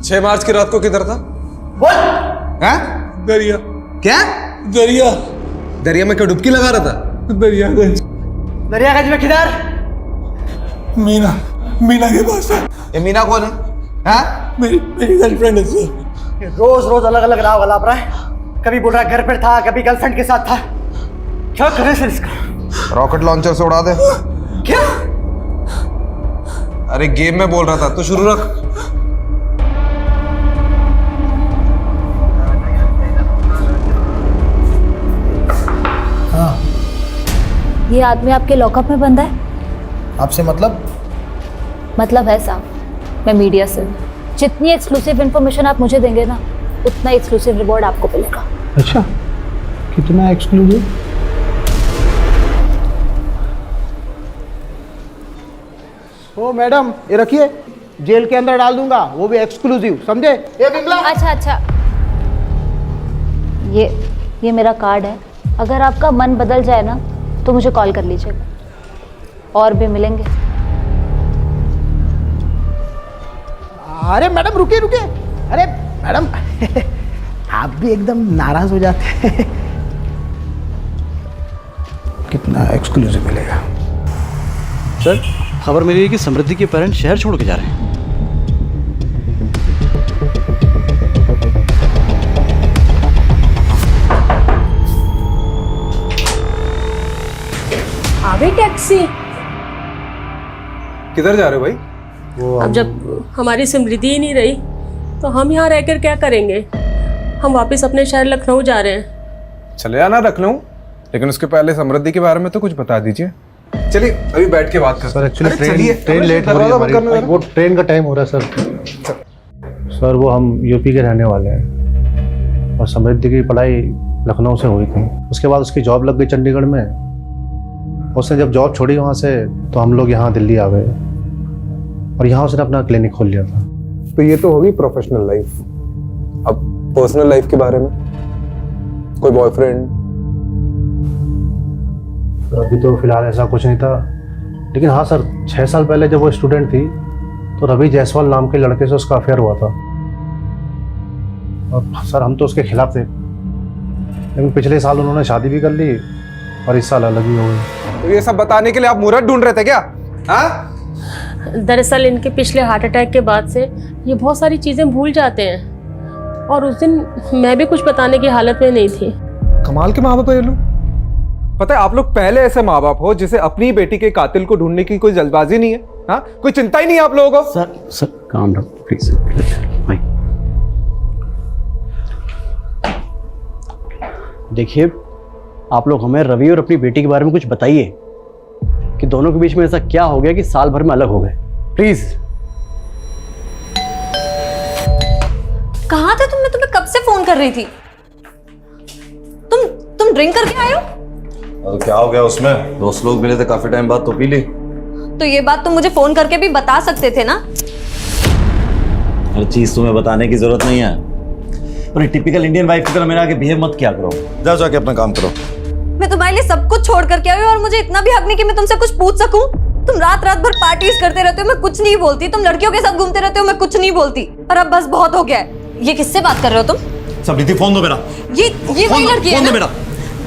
Speaker 13: 6 मार्च की रात को किधर था?
Speaker 12: बोल।
Speaker 13: हैं? दरिया। क्या? दरिया। दरिया में क्या डुबकी लगा रहा था? दरियागंज।
Speaker 12: दरियागंज में किधर?
Speaker 13: मीना के पास है। ये मीना कौन है? हाँ? मेरी गर्लफ्रेंड है सर।
Speaker 12: ये रोज रोज अलग अलग राह गलाप रहा है, कभी बोल रहा है घर पर था, कभी गर्लफ्रेंड के साथ था। क्या करे सर इसका?
Speaker 13: रॉकेट लॉन्चर से उड़ा दे।
Speaker 12: क्या?
Speaker 13: अरे गेम में बोल रहा था, तो शुरू रख।
Speaker 8: हाँ। ये आदमी आपके लॉकअप में बंद है?
Speaker 1: आपसे मतलब?
Speaker 8: मतलब है साहब, मैं मीडिया से, जितनी एक्सक्लूसिव इन्फॉर्मेशन आप मुझे देंगे ना, उतना एक्सक्लूसिव रिवॉर्ड आपको मिलेगा।
Speaker 1: अच्छा, कितना एक्सक्लूसिव? ओ मैडम, ये रखिए, जेल के अंदर डाल दूंगा, वो भी एक्सक्लूसिव, समझे? ये बिमला।
Speaker 8: अच्छा अच्छा, ये मेरा कार्ड है, अगर आपका मन बदल जाए ना तो मुझे कॉल कर लीजिएगा, और भी मिलेंगे।
Speaker 1: अरे मैडम रुकिए रुकिए, अरे मैडम आप भी एकदम नाराज हो जाते हैं। कितना एक्सक्लूसिव मिलेगा?
Speaker 12: सर खबर मिली है कि समृद्धि के पेरेंट्स शहर छोड़ के जा रहे हैं।
Speaker 22: आ गई टैक्सी।
Speaker 13: किधर जा रहे हो भाई?
Speaker 22: अब जब हमारी समृद्धि ही नहीं रही तो हम यहाँ रहकर क्या करेंगे? हम वापस अपने शहर लखनऊ जा रहे हैं।
Speaker 13: चले आना लखनऊ, लेकिन उसके पहले समृद्धि के बारे में तो कुछ बता दीजिए। चलिए अभी बैठ के बात करते हैं।
Speaker 17: एक्चुअली ट्रेन लेट हो रही है हमारी, वो ट्रेन का टाइम हो रहा है सर। सर वो हम यूपी के रहने वाले हैं और समृद्धि की पढ़ाई लखनऊ से हुई थी, उसके बाद उसकी जॉब लग गई चंडीगढ़ में। उसने जब जॉब छोड़ी वहाँ से तो हम लोग यहाँ दिल्ली आ गए और यहाँ उसने अपना क्लिनिक खोल लिया था।
Speaker 13: तो ये तो होगी प्रोफेशनल लाइफ। अब पर्सनल लाइफ के बारे में, कोई बॉयफ्रेंड?
Speaker 17: अभी तो फिलहाल ऐसा कुछ नहीं था, लेकिन हाँ सर 6 साल पहले जब वो स्टूडेंट थी तो रवि जायसवाल नाम के लड़के से उसका अफेयर हुआ था। और सर हम तो उसके खिलाफ थे, लेकिन पिछले साल उन्होंने शादी भी कर ली और इस साल अलग ही हो गई।
Speaker 13: तो ये सब बताने के लिए आप मुहूर्त ढूंढ रहे थे क्या? हाँ?
Speaker 22: दरअसल इनके पिछले हार्ट अटैक के बाद से ये बहुत सारी चीज़ें भूल जाते हैं और उस दिन मैं भी कुछ बताने की हालत में नहीं थी।
Speaker 13: कमाल के माँ बाप है ये लोग। पता है आप लोग पहले ऐसे माँ बाप हो जिसे अपनी बेटी के कातिल को ढूंढने की कोई जल्दबाजी नहीं है। हाँ, कोई चिंता ही नहीं है आप लोगों को।
Speaker 12: Sir calm down please. देखिए आप लोग हमें रवि और अपनी बेटी के बारे में कुछ बताइए कि दोनों के बीच में ऐसा क्या हो गया कि साल भर में अलग हो गए, प्लीज।
Speaker 22: कहाँ थे तुम? मैं तुम्हें कब से फोन कर रही थी। तुम ड्रिंक करके आए हो?
Speaker 23: तो क्या हो गया उसमें? दोस्त लोग मिले थे काफी टाइम बाद तो पी ली।
Speaker 22: तो ये बात तुम मुझे फोन करके भी बता सकते थे ना।
Speaker 23: हर चीज तुम्हें बताने की जरूरत नहीं है। और टिपिकल इंडियन वाइफ की तरह मेरे आगे बिहेव मत किया करो। जाओ जाके अपना काम करो।
Speaker 22: मैं तुम्हारे लिए सब कुछ छोड़ करके आई हूँ और मुझे इतना भी हक नहीं कि मैं तुमसे कुछ पूछ सकूं। तुम रात रात भर पार्टीज करते रहते हो, मैं कुछ नहीं बोलती। तुम लड़कियों के साथ घूमते रहते हो, मैं कुछ नहीं बोलती। और अब बस बहुत हो गया है। ये किससे बात कर रहे हो तुम?
Speaker 23: समृद्धि फोन दो मेरा।
Speaker 22: ये वही लड़की है ना?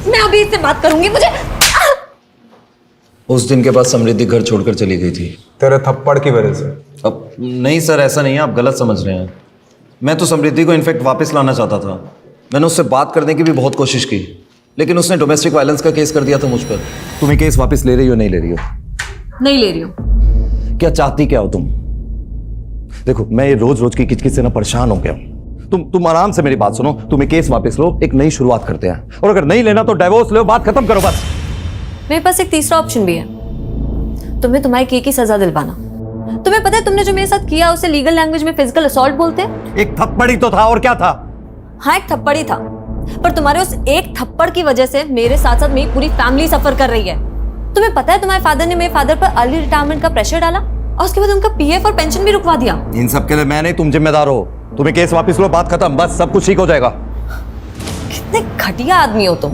Speaker 22: मैं अभी इससे बात करूंगी। मुझे
Speaker 23: उस दिन के बाद समृद्धि घर छोड़कर चली गई थी
Speaker 13: तेरे थप्पड़ की वजह से।
Speaker 23: अब नहीं सर, ऐसा नहीं है, आप गलत समझ रहे हैं। मैं तो समृद्धि को इनफैक्ट वापस लाना चाहता था। मैंने उससे बात करने की भी बहुत कोशिश की, लेकिन उसने डोमेस्टिक वायलेंस का केस कर दिया था मुझ पर। तुम्हें केस वापस ले रही हो? नहीं ले रही हो?
Speaker 22: नहीं ले रही हूँ।
Speaker 23: क्या चाहती क्या हो तुम? देखो, मैं ये रोज रोज की किचकिच से ना परेशान हो गया हूं। तुम आराम से मेरी बात सुनो। तुम्हें केस वापस लो, एक नई शुरुआत करते हैं। और अगर नहीं लेना तो डिवोर्स लो, बात खत्म करो बस।
Speaker 22: मेरे पास एक तीसरा ऑप्शन भी है। तुम्हें तुम्हारे किए की सजा दिलवाना। तुम्हें पता है तुमने जो मेरे साथ किया उसे लीगल लैंग्वेज में फिजिकल असॉल्ट बोलते हैं।
Speaker 23: एक थप्पड़ ही तो था, और क्या था?
Speaker 22: हाँ, एक थप्पड़ ही था, पर तुम्हारे उस एक थप्पड़ की वजह से मेरे साथ साथ मेरी पूरी फैमिली सफर कर रही है। तुम्हें पता है तुम्हारे फादर ने मेरे फादर पर अर्ली रिटायरमेंट का प्रेशर डाला और उसके बाद उनका पीएफ और पेंशन भी रुकवा दिया।
Speaker 23: इन सब के लिए मैं नहीं, तुम जिम्मेदार हो। तुम्हें केस वापस लो, बात खत्म, बस सब कुछ ठीक हो जाएगा।
Speaker 22: कितने घटिया आदमी हो तुम।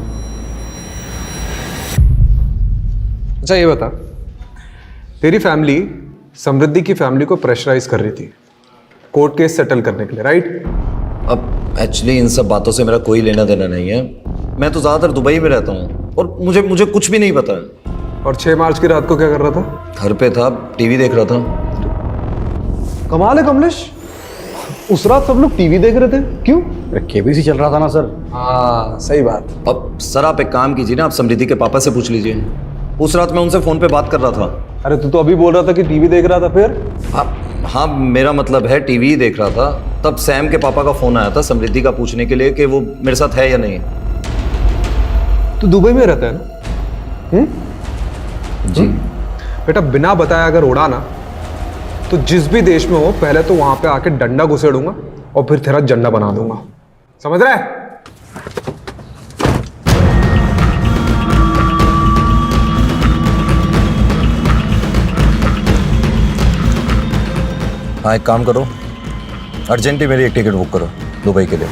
Speaker 13: अच्छा ये बता, तेरी फैमिली समृद्धि की फैमिली को प्रेशराइज कर रही थी कोर्ट केस सेटल करने के लिए, राइट?
Speaker 23: अब एक्चुअली इन सब बातों से मेरा कोई लेना देना नहीं है। मैं तो ज्यादातर दुबई में रहता हूँ और मुझे कुछ भी नहीं पता है।
Speaker 13: और 6 मार्च की रात को क्या कर रहा था?
Speaker 23: घर पे था, टीवी देख रहा था।
Speaker 13: कमाल है कमलेश, उस रात सब लोग टीवी देख रहे थे, क्यों?
Speaker 12: केबीसी चल रहा था ना सर।
Speaker 13: हाँ सही बात।
Speaker 23: अब सर आप एक काम कीजिए ना, आप समृद्धि के पापा से पूछ लीजिए। उस रात मैं उनसे फोन पे बात कर रहा था।
Speaker 13: अरे तू तो अभी बोल रहा था कि टीवी देख रहा था, फिर?
Speaker 23: हाँ मेरा मतलब है टीवी देख रहा था। तब सैम के पापा का फोन आया था समृद्धि का पूछने के लिए कि वो मेरे साथ है या नहीं।
Speaker 13: तू दुबई में रहता है ना?
Speaker 23: जी
Speaker 13: बेटा, बिना बताया अगर उड़ा ना तो जिस भी देश में हो पहले तो वहां पे आके डंडा घुसेड़ूंगा और फिर तेरा झंडा बना दूंगा, समझ रहा है?
Speaker 23: हाँ एक काम करो, अर्जेंटली मेरी एक टिकट बुक करो दुबई के लिए।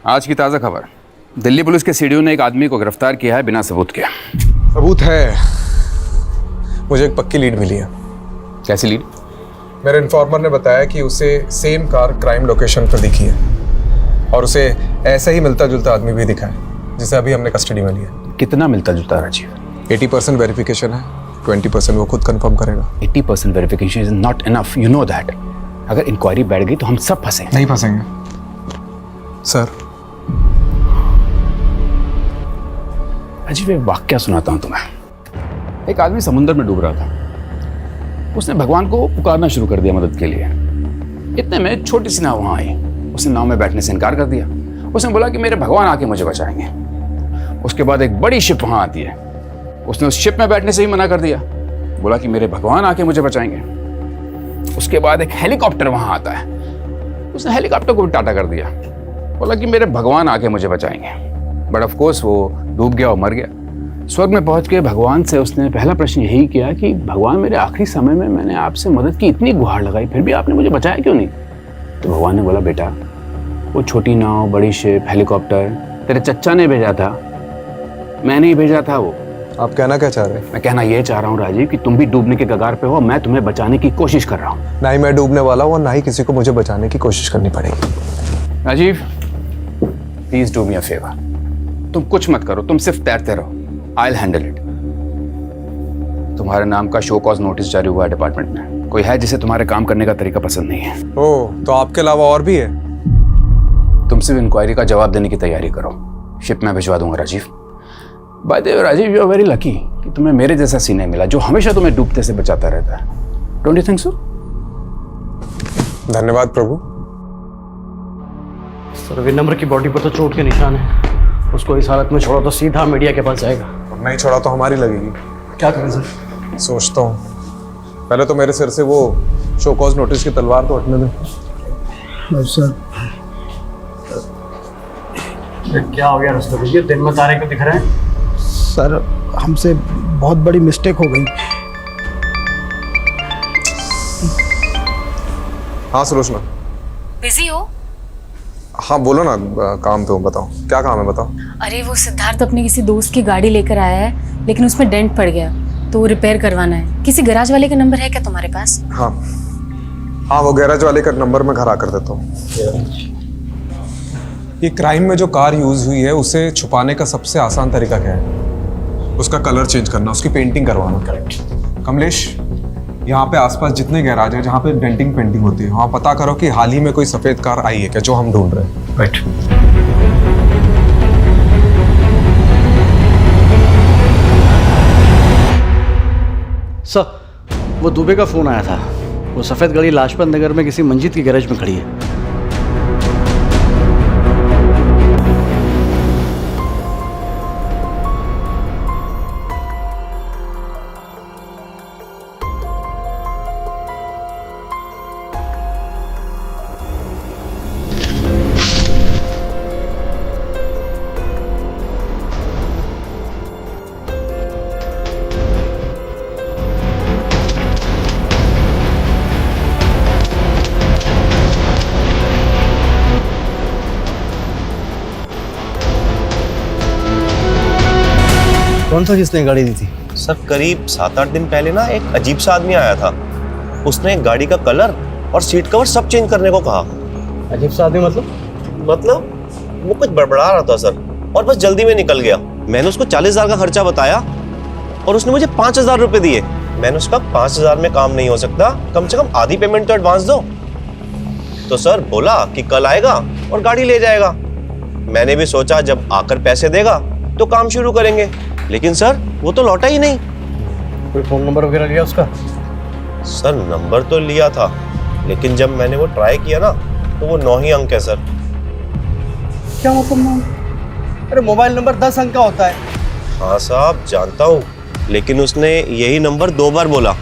Speaker 2: आज की ताज़ा खबर, दिल्ली पुलिस के सीडीओ ने एक आदमी को गिरफ्तार किया है बिना सबूत के।
Speaker 13: सबूत है, मुझे एक पक्की लीड मिली है।
Speaker 2: कैसी लीड?
Speaker 13: मेरे इन्फॉर्मर ने बताया कि उसे सेम कार क्राइम लोकेशन पर दिखी है और उसे ऐसा ही मिलता जुलता आदमी भी दिखा है जिसे अभी हमने कस्टडी में लिया।
Speaker 2: कितना मिलता जुलता राजीव?
Speaker 13: 80% वेरिफिकेशन है, 20% वो खुद कंफर्म करेगा।
Speaker 2: 80% verification is not enough, you know that. अगर इंक्वायरी बैठ गई तो हम सब फंसे।
Speaker 13: नहीं फंसेंगे सर।
Speaker 2: राजीव एक वाक्या सुनाता हूँ तुम्हें। एक आदमी समुद्र में डूब रहा था। उसने भगवान को पुकारना शुरू कर दिया मदद के लिए। इतने में छोटी सी नाव वहां आई। उसने नाव में बैठने से इनकार कर दिया। उसने बोला कि मेरे भगवान आके मुझे बचाएंगे। उसके बाद एक बड़ी शिप वहां आती है। उसने उस शिप में बैठने से ही मना कर दिया, बोला कि मेरे भगवान आके मुझे बचाएंगे। उसके बाद एक हेलीकॉप्टर वहां आता है। उसने हेलीकॉप्टर को भी टाटा कर दिया, बोला कि मेरे भगवान आके मुझे बचाएंगे। बट ऑफ कोर्स वो डूब गया और मर गया। स्वर्ग में पहुंच के भगवान से उसने पहला प्रश्न यही किया कि भगवान मेरे आखिरी समय में मैंने आपसे मदद की इतनी गुहार लगाई, फिर भी आपने मुझे बचाया क्यों नहीं? तो भगवान ने बोला, बेटा वो छोटी नाव, बड़ी शिप, हेलीकॉप्टर तेरे चच्चा ने भेजा था, मैं नहीं भेजा था। वो
Speaker 13: आप कहना क्या चाह रहे हैं?
Speaker 2: मैं कहना ये चाह रहा हूँ राजीव कि तुम भी डूबने के कगार पे हो। मैं तुम्हें बचाने की कोशिश कर रहा हूँ।
Speaker 13: ना ही मैं डूबने वाला हूँ और ना ही किसी को मुझे बचाने की कोशिश करनी पड़ेगी।
Speaker 2: Rajiv please do me a favour, तुम कुछ मत करो, तुम सिर्फ तैरते रहो, आई विल हैंडल इट। तुम्हारे नाम का शो कॉज नोटिस जारी हुआ है डिपार्टमेंट में। कोई है जिसे तुम्हारे काम करने का तरीका पसंद नहीं है?
Speaker 13: ओह, तो आपके अलावा और भी है?
Speaker 2: तुम सिर्फ इंक्वायरी का जवाब देने की तैयारी करो, शिप में भिजवा दूंगा Rajiv. By the way Rajiv, you are very lucky कि तुम्हें मेरे जैसा सीने मिला जो हमेशा तुम्हें डूबते से बचाता रहता है। Don't you think so?
Speaker 13: धन्यवाद प्रभु।
Speaker 12: सर विनम्र की बॉडी पर तो चोट के निशान है, उसको इस हालत में छोड़ा तो सीधा मीडिया के पास जाएगा।
Speaker 13: और नहीं छोड़ा तो हमारी लगेगी।
Speaker 12: क्या करें सर?
Speaker 13: सोचता हूँ पहले तो मेरे सिर से वो शो कॉज नोटिस की तलवार तो हटने दो।
Speaker 12: सर क्या हो गया रस्तोगी जी, दिन में तारे क्यों दिख रहे हैं?
Speaker 1: सर हमसे बहुत बड़ी मिस्टेक हो गई।
Speaker 13: हाँ सुलोचना।
Speaker 10: बिजी हो?
Speaker 13: हाँ बोलो ना, काम पे हूँ, बताओ क्या काम है, बताओ।
Speaker 10: अरे वो सिद्धार्थ अपने किसी दोस्त की गाड़ी लेकर आया है, लेकिन उसमें डेंट पड़ गया तो वो रिपेयर करवाना है। किसी गैराज वाले का नंबर है क्या तुम्हारे पास?
Speaker 13: हाँ हाँ, वो गैराज वाले का नंबर मैं घर आकर देता हूँ। ये क्राइम में जो कार यूज हुई है उसे छुपाने का सबसे आसान तरीका क्या है? उसका कलर चेंज करना, उसकी पेंटिंग करवाना। करेक्ट। कमलेश, यहाँ पे आसपास जितने गैराज है जहाँ पे डेंटिंग पेंटिंग होती है, वहाँ पता करो कि हाल ही में कोई सफेद कार आई है क्या जो हम ढूंढ रहे हैं।
Speaker 12: राइट। सर वो दुबे का फोन आया था, वो सफेद गाड़ी लाजपत नगर में किसी मंजिद की गैरेज में खड़ी है। कौन सा किसने गाड़ी दी थी?
Speaker 4: सर करीब 7-8 दिन पहले ना एक अजीब सा आदमी आया था, उसने गाड़ी का कलर और सीट कवर सब चेंज करने को कहा।
Speaker 12: अजीब सा आदमी
Speaker 4: मतलब वो कुछ बड़बड़ा रहा था सर, और बस जल्दी में निकल गया। मैंने उसको 40,000 का खर्चा बताया और उसने मुझे 5,000 रुपए दिए। मैंने उसका 5,000 में काम नहीं हो सकता, कम से कम आधी पेमेंट तो एडवांस दो। तो सर बोला कि कल आएगा और गाड़ी ले जाएगा। मैंने भी सोचा जब आकर पैसे देगा तो काम शुरू करेंगे, लेकिन सर वो तो लौटा ही नहीं।
Speaker 12: कोई फोन नंबर वगैरह लिया उसका?
Speaker 4: सर नंबर तो लिया था, लेकिन जब मैंने वो ट्राई किया ना तो वो 9 ही अंक है सर।
Speaker 12: क्या मतलब? अरे मोबाइल नंबर 10 अंक का होता है।
Speaker 4: हाँ साहब जानता हूँ, लेकिन उसने यही नंबर 2 बार बोला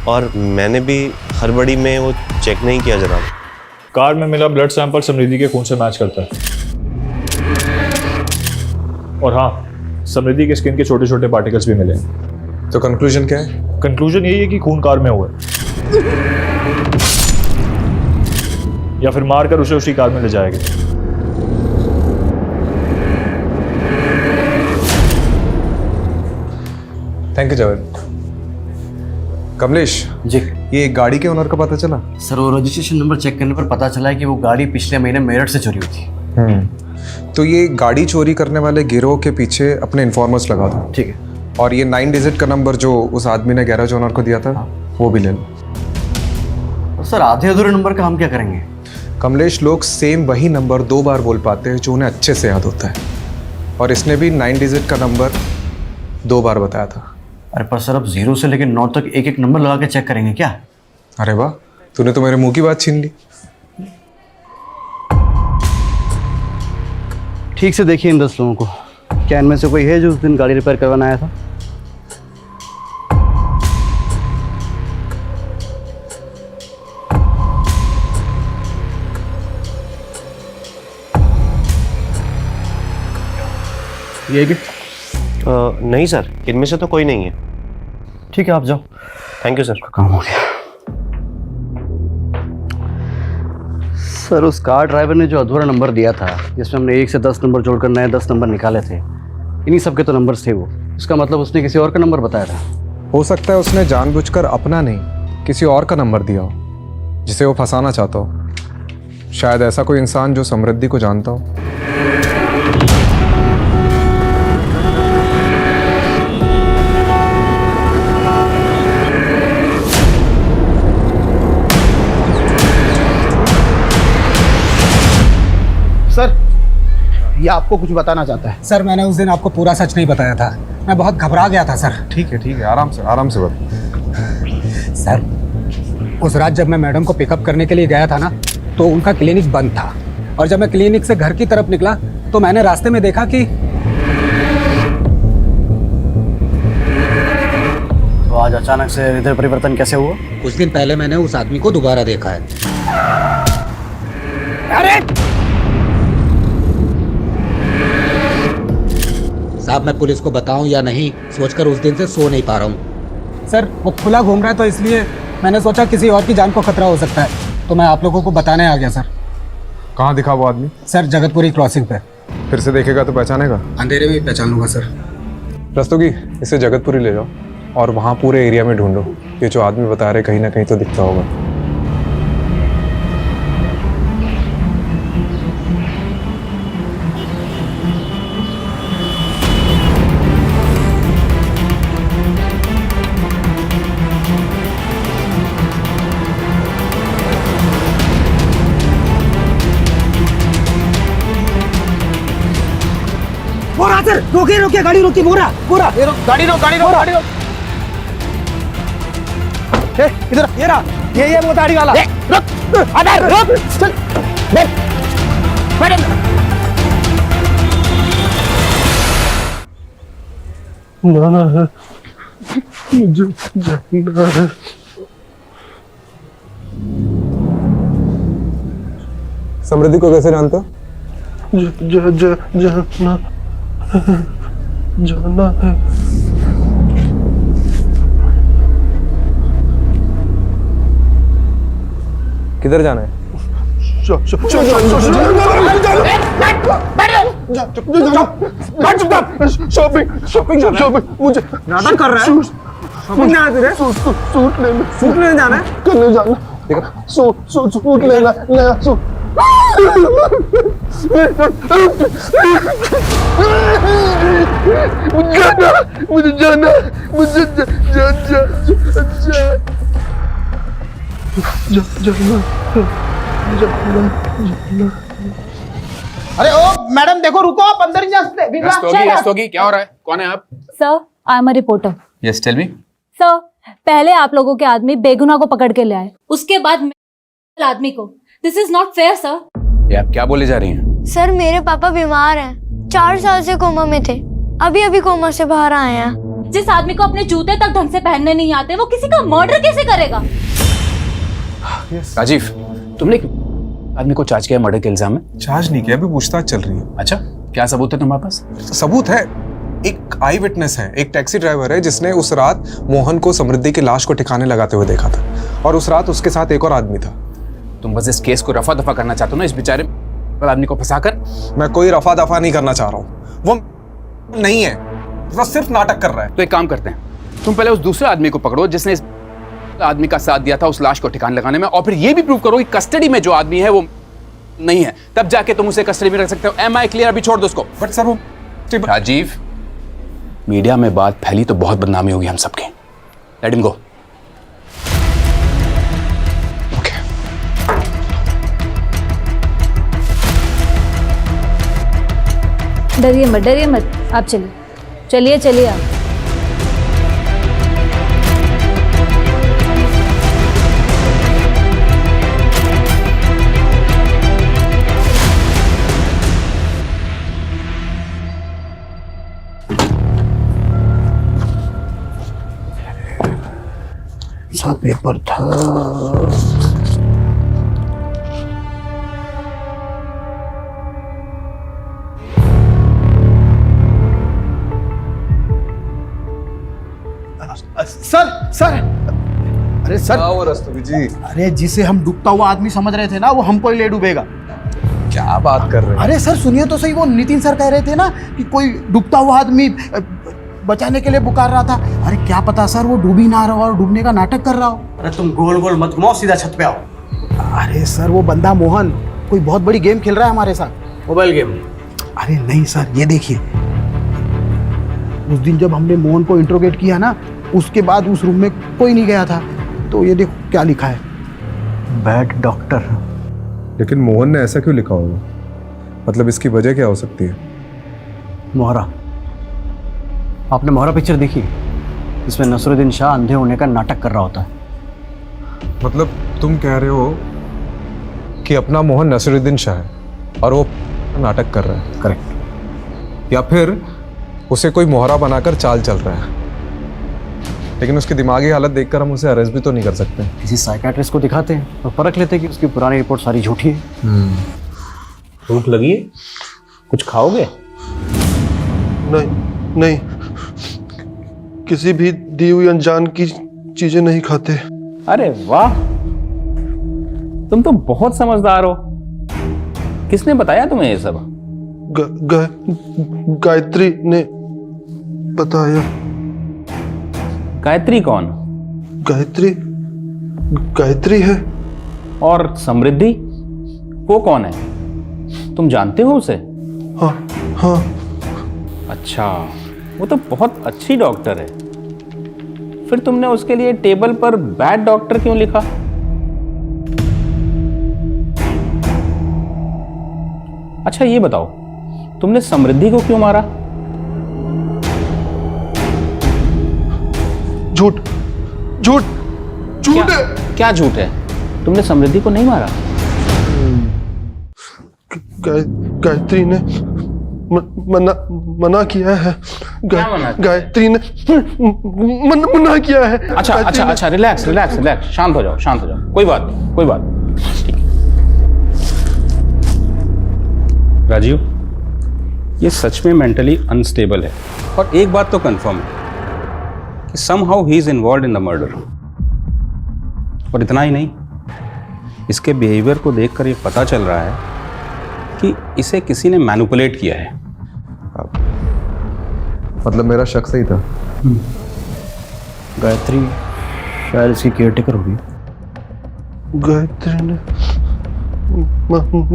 Speaker 4: और मैंने भी हड़बड़ी में वो चेक नहीं किया जनाब।
Speaker 3: कार में मिला ब्लड सैंपल समृद्धि के खून से मैच करता है। और हाँ, समृद्धि के स्किन के छोटे छोटे पार्टिकल्स भी मिले।
Speaker 13: तो कंक्लूजन क्या है?
Speaker 3: कंक्लूजन यही है कि खून कार में हुआ है, या फिर मारकर उसे उसी कार में ले जाएंगे।
Speaker 13: Thank you Javed. कमलेश
Speaker 12: जी,
Speaker 13: ये गाड़ी के ओनर का पता चला?
Speaker 12: सर वो रजिस्ट्रेशन नंबर चेक करने पर पता चला है कि वो गाड़ी पिछले महीने मेरठ से चोरी हुई थी।
Speaker 13: तो ये गाड़ी चोरी करने वाले गिरोह के पीछे अपने इन्फॉर्मर्स लगा दो।
Speaker 12: ठीक है।
Speaker 13: और ये 9 डिजिट का नंबर जो उस आदमी ने गैराज ओनर को दिया था, वो भी ले लो।
Speaker 12: तो सर आधे अधूरे नंबर का हम क्या करेंगे?
Speaker 13: कमलेश, लोग सेम वही नंबर 2 बार बोल पाते हैं जो उन्हें अच्छे से याद होता है, और इसने भी 9 डिजिट का नंबर 2 बार बताया था।
Speaker 12: अरे पर सर अब 0 से लेकर 9 तक एक एक नंबर लगा के चेक करेंगे क्या?
Speaker 13: अरे वाह, तूने तो मेरे मुंह की बात छीन ली।
Speaker 12: ठीक से देखिए इन 10 लोगों को, क्या इनमें से कोई है जो उस दिन गाड़ी रिपेयर करवाना आया था? ये भी
Speaker 4: नहीं सर, इनमें से तो कोई नहीं है।
Speaker 12: ठीक है आप जाओ।
Speaker 4: Thank you sir.
Speaker 12: काम हो गया। सर उस कार ड्राइवर ने जो अधूरा नंबर दिया था, जिसमें हमने 1 से 10 नंबर जोड़कर नए 10 नंबर निकाले थे, इन्हीं सब के तो नंबर्स थे वो। इसका मतलब उसने किसी और का नंबर बताया था।
Speaker 13: हो सकता है उसने जानबूझकर अपना नहीं किसी और का नंबर दिया हो, जिसे वो फंसाना चाहता हो। शायद ऐसा कोई इंसान जो समृद्धि को जानता हो।
Speaker 1: ये आपको कुछ बताना चाहता है।
Speaker 18: सर मैंने उस दिन आपको पूरा सच नहीं बताया था, मैं बहुत घबरा गया था सर।
Speaker 13: ठीक है, आराम से बता।
Speaker 18: सर उस रात जब मैं मैडम को पिकअप करने के लिए गया था ना, तो उनका क्लिनिक बंद था, और जब मैं क्लिनिक से घर की तरफ निकला तो मैंने रास्ते में देखा कि
Speaker 12: तो आज अचानक से हृदय परिवर्तन कैसे हुआ?
Speaker 18: कुछ दिन पहले मैंने उस आदमी को दोबारा देखा है।
Speaker 12: अरे
Speaker 18: साहब मैं पुलिस को बताऊं या नहीं सोचकर उस दिन से सो नहीं पा रहा हूँ। सर वो खुला घूम रहा है, तो इसलिए मैंने सोचा किसी और की जान को खतरा हो सकता है, तो मैं आप लोगों को बताने आ गया सर।
Speaker 13: कहाँ दिखा वो आदमी?
Speaker 18: सर जगतपुरी क्रॉसिंग पे।
Speaker 13: फिर से देखेगा तो पहचानेगा?
Speaker 18: अंधेरे में ही पहचान लूंगा सर।
Speaker 13: रस्तोगी, इसे जगतपुरी ले जाओ और वहाँ पूरे एरिया में ढूंढो, ये जो आदमी बता रहे कहीं ना कहीं तो दिखता होगा।
Speaker 12: बोरा सर, रोकिए गाड़ी रोकिए, बोरा
Speaker 1: गाड़ी रोक। इधर
Speaker 12: ये रहा, ये वो दाढ़ी वाला।
Speaker 1: रुक चल बैठ।
Speaker 17: जाना है, मुझे जाना है।
Speaker 13: समृद्धि को कैसे जानते हो?
Speaker 17: जाना है।
Speaker 13: किधर जाना है?
Speaker 17: शॉपिंग मुझे
Speaker 12: नाटक कर रहा है। शॉपिंग जाना है, सूट लेने जाना है।
Speaker 17: करने जाना, सूट लेना, नया सूट। मुझे जाना।
Speaker 1: अरे ओ मैडम देखो, रुको, आप अंदर नहीं जा सकते।
Speaker 2: रस्तोगी, क्या हो रहा है? कौन है आप?
Speaker 10: Sir I am a reporter.
Speaker 2: Yes tell me.
Speaker 10: Sir पहले आप लोगों के आदमी बेगुनाह को पकड़ के ले आए, उसके बाद आदमी को। This is not fair sir.
Speaker 2: ये आप क्या बोले जा रही हैं?
Speaker 22: सर मेरे पापा बीमार हैं, 4 साल से कोमा में थे, अभी कोमा से बाहर आए हैं।
Speaker 10: जिस आदमी को अपने जूते तक ढंग से पहनने नहीं आते, वो किसी का मर्डर कैसे करेगा?
Speaker 2: राजीव, तुमने आदमी को चार्ज किया मर्डर के इल्जाम में?
Speaker 13: चार्ज नहीं किया, अभी पूछताछ चल रही है।
Speaker 2: अच्छा, क्या सबूत है तुम्हारे पास?
Speaker 13: सबूत है, एक आई विटनेस है, एक टैक्सी ड्राइवर है जिसने उस रात मोहन को समृद्धि की लाश को ठिकाने लगाते हुए देखा था, और उस रात उसके साथ एक और आदमी था।
Speaker 2: तुम बस इस केस को रफा दफा करना चाहते हो ना, इस बेचारे आदमी को फंसाकर?
Speaker 13: मैं कोई रफा दफा नहीं करना चाह रहा हूँ, वो नहीं है, वो सिर्फ नाटक कर रहा है।
Speaker 2: तो एक काम करते हैं, तुम पहले उस दूसरे आदमी को पकड़ो जिसने इस आदमी का साथ दिया था उस लाश को ठिकाने लगाने में, और फिर ये भी प्रूव करो कि कस्टडी में जो आदमी है वो नहीं है, तब जाके तुम उसे कस्टडी में रख सकते हो। Am I clear? अभी छोड़ दो उसको।
Speaker 13: बट सर वो
Speaker 2: राजीव, मीडिया में बात फैली तो बहुत बदनामी होगी हम सबके। Let him go.
Speaker 10: डरिए मत, आप चलिए आप।
Speaker 1: सा पेपर था। सर अरे सर,
Speaker 13: वो रस्तोगी जी,
Speaker 1: अरे जिसे हम डूबता हुआ आदमी समझ रहे थे ना, वो हमको ही ले डूबेगा।
Speaker 13: क्या बात कर रहे हैं?
Speaker 1: अरे सर सुनिए तो सही, वो नितिन सर कह रहे थे ना कि कोई डूबता हुआ आदमी बचाने के लिए पुकार रहा था। अरे क्या पता सर वो डूब ही ना रहा हो और डूबने का नाटक कर रहा हो।
Speaker 12: अरे तुम गोल गोल मत घुमाओ, सीधा छत पे आओ।
Speaker 1: अरे सर वो बंदा मोहन कोई बहुत बड़ी गेम खेल रहा है हमारे साथ।
Speaker 12: Mobile game?
Speaker 1: अरे नहीं सर, ये देखिए, उस दिन जब हमने मोहन को इंट्रोगेट किया ना, उसके बाद उस रूम में कोई नहीं गया था। तो ये देखो क्या लिखा है, बैड डॉक्टर।
Speaker 13: लेकिन मोहन ने ऐसा क्यों लिखा होगा? मतलब इसकी वजह क्या हो सकती है?
Speaker 12: मोहरा। आपने मोहरा पिक्चर देखी? इसमें नसरुद्दीन शाह अंधे होने का नाटक कर रहा होता है।
Speaker 13: मतलब तुम कह रहे हो कि अपना मोहन नसरुद्दीन शाह है और वो नाटक कर रहा है?
Speaker 12: करेक्ट।
Speaker 13: या फिर उसे कोई मोहरा बनाकर चाल चल रहा है, लेकिन उसकी दिमागी हालत देखकर हम उसे अरेस्ट भी तो नहीं कर सकते।
Speaker 12: किसी साइकियाट्रिस्ट को दिखाते हैं और परख लेते हैं कि उसकी पुरानी रिपोर्ट सारी झूठी है।
Speaker 11: भूख लगी है? कुछ खाओगे?
Speaker 6: नहीं, किसी भी दी हुई अनजान की चीजें नहीं खाते।
Speaker 11: अरे वाह, तुम तो बहुत समझदार हो। किसने बताया तुम्हें ये सब?
Speaker 6: गायत्री ने बताया।
Speaker 11: गायत्री कौन?
Speaker 6: गायत्री है।
Speaker 11: और समृद्धि, वो कौन है? तुम जानते हो उसे?
Speaker 6: हाँ।
Speaker 11: अच्छा, वो तो बहुत अच्छी डॉक्टर है। फिर तुमने उसके लिए टेबल पर बैड डॉक्टर क्यों लिखा? अच्छा ये बताओ, तुमने समृद्धि को क्यों मारा?
Speaker 6: झूठ है।
Speaker 11: क्या झूठ है? तुमने समृद्धि को नहीं मारा?
Speaker 6: गायत्री ने मना किया है। गायत्री ने मना किया है।
Speaker 11: अच्छा, रिलैक्स, शांत हो जाओ। कोई बात नहीं। ठीक है राजीव, ये सच में मेंटली अनस्टेबल है और एक बात तो कंफर्म है कि somehow he is involved in the murder. और इतना ही नहीं, इसके बिहेवियर को देखकर ये पता चल रहा है कि इसे किसी ने मैनिपुलेट किया है।
Speaker 13: मतलब मेरा शक सही था।
Speaker 12: गायत्री शायद इसकी केयरटेकर होगी।
Speaker 6: गायत्री ने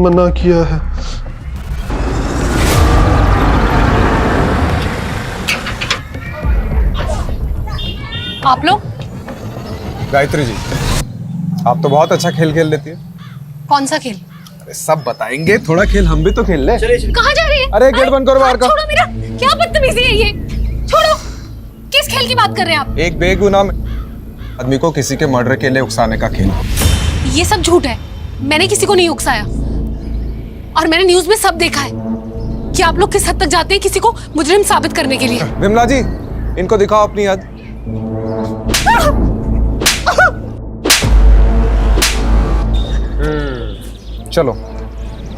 Speaker 6: मना किया है।
Speaker 10: आप लोग?
Speaker 13: गायत्री जी, आप तो बहुत अच्छा खेल खेल लेती है।
Speaker 10: कौन सा खेल?
Speaker 13: अरे सब बताएंगे, थोड़ा खेल हम भी तो खेल ले।
Speaker 10: कहाँ जा रही है?
Speaker 13: अरे गेट बंद करो बाहर का।
Speaker 10: छोड़ो मेरा, क्या बदतमीजी है ये? छोड़ो। किस खेल की बात कर रहे हैं आप?
Speaker 13: एक बेगुनाह आदमी को किसी के मर्डर के लिए उकसाने का खेल।
Speaker 10: ये सब झूठ है। मैंने किसी को नहीं उकसाया और मैंने न्यूज में सब देखा है कि आप लोग किस हद तक जाते हैं किसी को मुजरिम साबित करने के लिए।
Speaker 13: विमला जी, इनको दिखाओ अपनी याद। चलो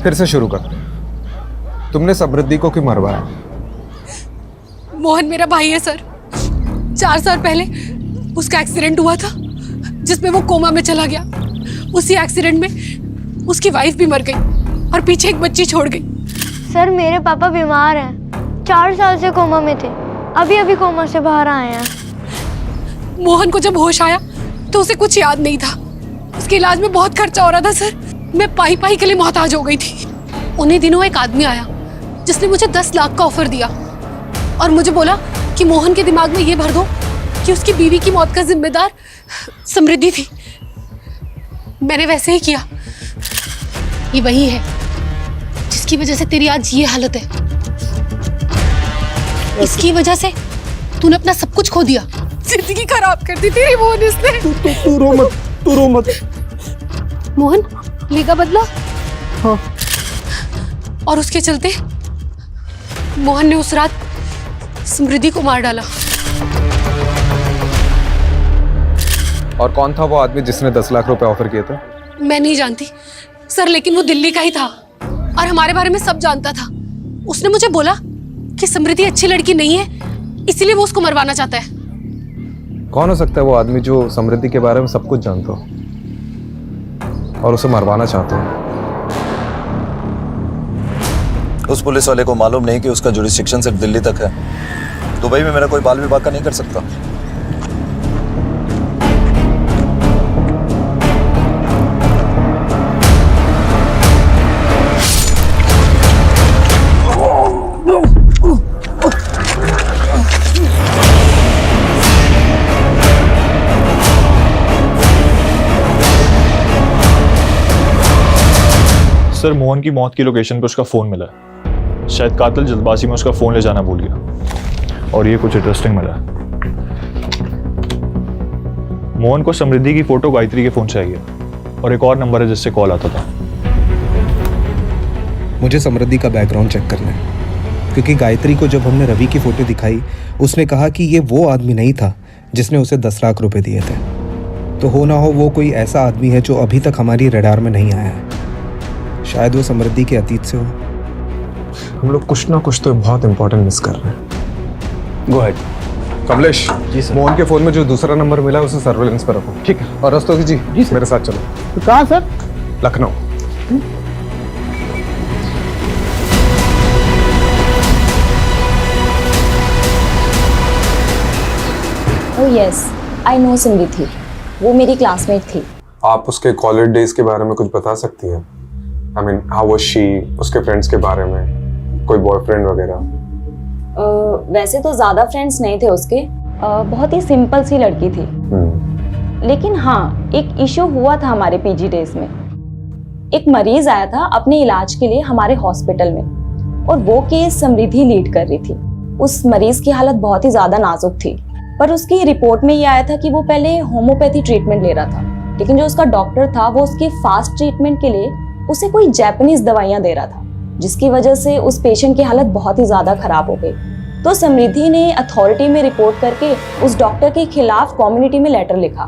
Speaker 13: फिर से शुरू करते हैं। तुमने समृद्धि को क्यों मरवाया?
Speaker 10: मोहन मेरा भाई है सर। 4 साल पहले उसका एक्सीडेंट हुआ था जिसमें वो कोमा में चला गया। उसी एक्सीडेंट में उसकी वाइफ भी मर गई और पीछे एक बच्ची छोड़ गई।
Speaker 16: सर मेरे पापा बीमार हैं, 4 साल से कोमा में थे, अभी कोमा से बाहर आए हैं।
Speaker 10: मोहन को जब होश आया तो उसे कुछ याद नहीं था। उसके इलाज में बहुत खर्चा हो रहा था सर। मैं पाई के लिए मोहताज हो गई थी। उन्हीं दिनों एक आदमी आया जिसने मुझे 10 लाख का ऑफर दिया और मुझे बोला कि मोहन के दिमाग में ये भर दो कि उसकी बीवी की मौत का जिम्मेदार समृद्धि थी। मैंने वैसे ही किया। ये वही है जिसकी वजह से तेरी आज ये हालत है। इसकी वजह से तूने अपना सब कुछ खो दिया, जिंदगी खराब कर दी तेरी मोहन इसने।
Speaker 6: तू रो मत।
Speaker 10: मोहन लेगा बदला?
Speaker 6: हाँ।
Speaker 10: और उसके चलते मोहन ने उस रात समृद्धि को मार डाला।
Speaker 13: और कौन था वो आदमी जिसने 10 लाख रुपए ऑफर किए थे?
Speaker 10: मैं नहीं जानती सर, लेकिन वो दिल्ली का ही था और हमारे बारे में सब जानता था। उसने मुझे बोला कि समृद्धि अच्छी लड़की नहीं है, इसीलिए वो उसको मरवाना चाहता है।
Speaker 13: कौन हो सकता है वो आदमी जो समृद्धि के बारे में सब कुछ जानता हो और उसे मरवाना चाहता हो?
Speaker 23: उस पुलिस वाले को मालूम नहीं कि उसका जुरिस्डिक्शन सिर्फ दिल्ली तक है। दुबई में मेरा कोई बाल विभाग का नहीं कर सकता।
Speaker 3: सर मोहन की मौत की लोकेशन पर उसका फ़ोन मिला है। शायद कातिल जल्दबाजी में उसका फ़ोन ले जाना भूल गया। और ये कुछ इंटरेस्टिंग मिला है। मोहन को समृद्धि की फ़ोटो गायत्री के फ़ोन से आई है और एक और नंबर है जिससे कॉल आता था।
Speaker 18: मुझे समृद्धि का बैकग्राउंड चेक करना है, क्योंकि गायत्री को जब हमने रवि की फ़ोटो दिखाई उसने कहा कि ये वो आदमी नहीं था जिसने उसे 10 लाख रुपए दिए थे। तो हो ना हो वो कोई ऐसा आदमी है जो अभी तक हमारी रडार में नहीं आया है। शायद वो समृद्धि के अतीत से हो।
Speaker 13: हम लोग कुछ ना कुछ तो बहुत इंपॉर्टेंट मिस कर रहे हैं।
Speaker 11: Go ahead.
Speaker 13: Kamlesh ji sir, Mohan के फोन में जो दूसरा नंबर मिला है उसे सर्वेलेंस पर रखो। ठीक है। और रस्तोगी जी मेरे साथ चलो।
Speaker 1: तो कहाँ sir?
Speaker 13: Lucknow.
Speaker 22: Oh yes, I know Samriddhi, वो मेरी क्लासमेट थी।
Speaker 13: आप उसके कॉलेज डेज के बारे में कुछ बता सकती हैं? I mean how was she, उसके फ्रेंड्स के बारे में, कोई बॉयफ्रेंड वगैरह?
Speaker 22: वैसे तो ज़्यादा फ्रेंड्स नहीं थे उसके, बहुत ही सिंपल सी लड़की थी। लेकिन हाँ, एक इशू हुआ था हमारे पीजी डेज में। एक मरीज आया था अपने इलाज के लिए हमारे हॉस्पिटल में, और वो केस समृद्धि लीड कर रही थी। उस मरीज की हालत बहुत ही ज़्यादा नाजुक थी, पर उसकी रिपोर्ट में ये आया था कि वो पहले होम्योपैथी ट्रीटमेंट ले रहा था, लेकिन जो उसका डॉक्टर था वो उसके फास्ट ट्रीटमेंट के लिए उसे कोई जापानीज दवाइयाँ दे रहा था, जिसकी वजह से उस पेशेंट की हालत बहुत ही ज़्यादा खराब हो गई। तो समृद्धि ने अथॉरिटी में रिपोर्ट करके उस डॉक्टर के खिलाफ कम्युनिटी में लेटर लिखा।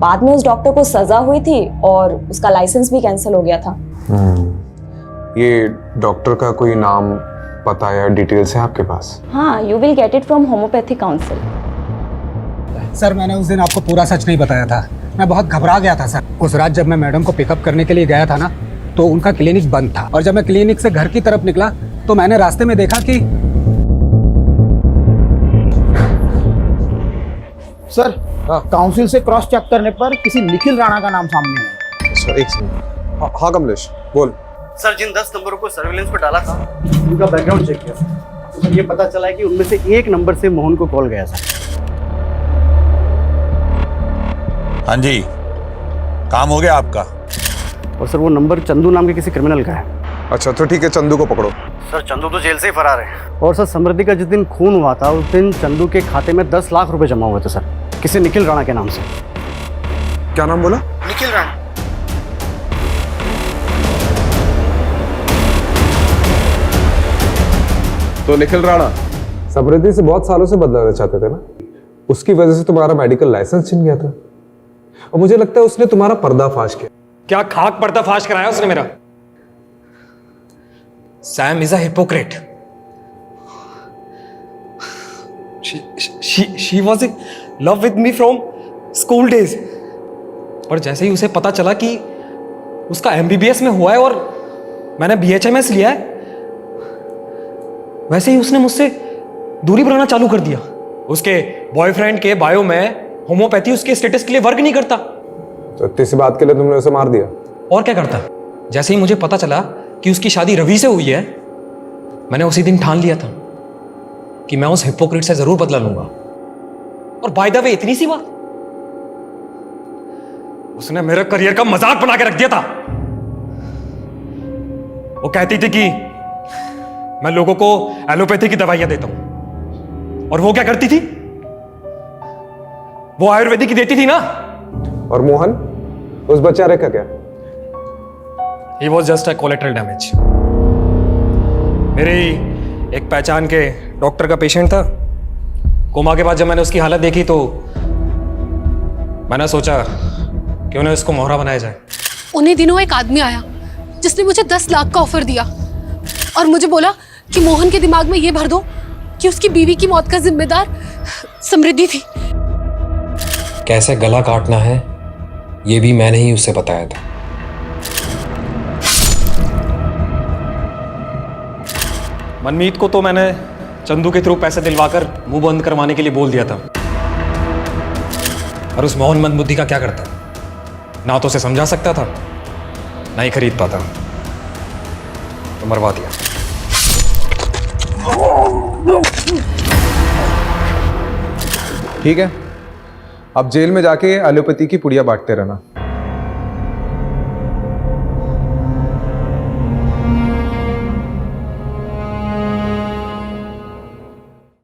Speaker 22: बाद में उस डॉक्टर को सजा हुई थी और उसका लाइसेंस भी कैंसिल हो गया था।
Speaker 13: ये डॉक्टर का कोई नाम, पता या डिटेल्स है आपके पास?
Speaker 22: हाँ, you will get it from homeopathy council.
Speaker 18: Sir, मैंने उस दिन आपको पूरा सच नहीं बताया था। मैं बहुत घबरा गया था सर। उस रात जब मैं मैडम को पिकअप करने के लिए गया था ना, तो उनका क्लिनिक बंद था, और जब मैं क्लिनिक से घर की तरफ निकला तो मैंने रास्ते में देखा कि
Speaker 1: सर काउंसिल से क्रॉस चेक करने पर किसी निखिल राणा का नाम सामने आया।
Speaker 13: अच्छा, एक सेकंड। हाँ कमलेश बोल।
Speaker 12: सर, जिन 10 नंबरों को सर्विलेंस पर डाला था उनका बैकग्राउंड चेक किया सर, तो ये पता चला है कि उनमें से एक नंबर से मोहन को कॉल गया सर।
Speaker 15: हाँ जी, काम हो गया आपका?
Speaker 12: और सर वो नंबर चंदू नाम के किसी क्रिमिनल का है।
Speaker 13: अच्छा तो ठीक है, चंदू को पकड़ो।
Speaker 12: सर चंदू तो जेल से ही फरार है। और सर समृद्धि का जिस दिन खून हुआ था उस दिन चंदू के खाते में 10 लाख रुपए जमा हुए थे सर, किसी निखिल राणा के नाम से।
Speaker 13: क्या नाम बोला?
Speaker 12: निखिल राणा।
Speaker 13: तो निखिल राणा समृद्धि से बहुत सालों से बदलाना चाहते थे ना, उसकी वजह से तुम्हारा मेडिकल लाइसेंस छिन गया था, और मुझे लगता है उसने तुम्हारा पर्दाफाश किया।
Speaker 21: क्या खाक पर्दाफाश कराया उसने मेरा? Sam is a hypocrite. She was in love with me from school days, पर जैसे ही उसे पता चला कि उसका MBBS में हुआ है और मैंने BHMS लिया है, वैसे ही उसने मुझसे दूरी बनाना चालू कर दिया। उसके बॉयफ्रेंड के बायो में होम्योपैथी उसके स्टेटस के लिए वर्क नहीं करता।
Speaker 13: तो इतनी सी बात के लिए तुमने उसे मार दिया?
Speaker 21: और क्या करता? जैसे ही मुझे पता चला कि उसकी शादी रवि से हुई है, मैंने उसी दिन ठान लिया था कि मैं उस हिपोक्रेट से जरूर बदला लूंगा। और बाय द वे, इतनी सी बात, उसने मेरे करियर का मजाक बना के रख दिया था। वो कहती थी कि मैं लोगों को एलोपैथी की दवाइयां देता हूं, और वो क्या करती थी? वो आयुर्वेदिक की देती थी ना।
Speaker 13: और मोहन, उस बेचारे का क्या?
Speaker 21: He was just a collateral damage. मेरी एक पहचान के डॉक्टर का पेशेंट था। कोमा के बाद जब मैंने उसकी हालत देखी तो मैंने सोचा क्यों ना इसको मोहरा बनाया जाए।
Speaker 5: उन्हीं दिनों एक आदमी आया जिसने मुझे 10 लाख का ऑफर दिया और मुझे बोला कि मोहन के दिमाग में ये भर दो कि उसकी बीवी की मौत का जिम्मेदार समृद्धि थी।
Speaker 21: कैसे गला काटना है ये भी मैंने ही उसे बताया था। मनमीत को तो मैंने चंदू के थ्रू पैसे दिलवाकर मुंह बंद करवाने के लिए बोल दिया था, और उस मोहन मंदबुद्धि का क्या करता? ना तो उसे समझा सकता था, ना ही खरीद पाता, तो मरवा दिया।
Speaker 13: ठीक है, अब जेल में जाके एलोपैथी की पुड़िया बांटते रहना।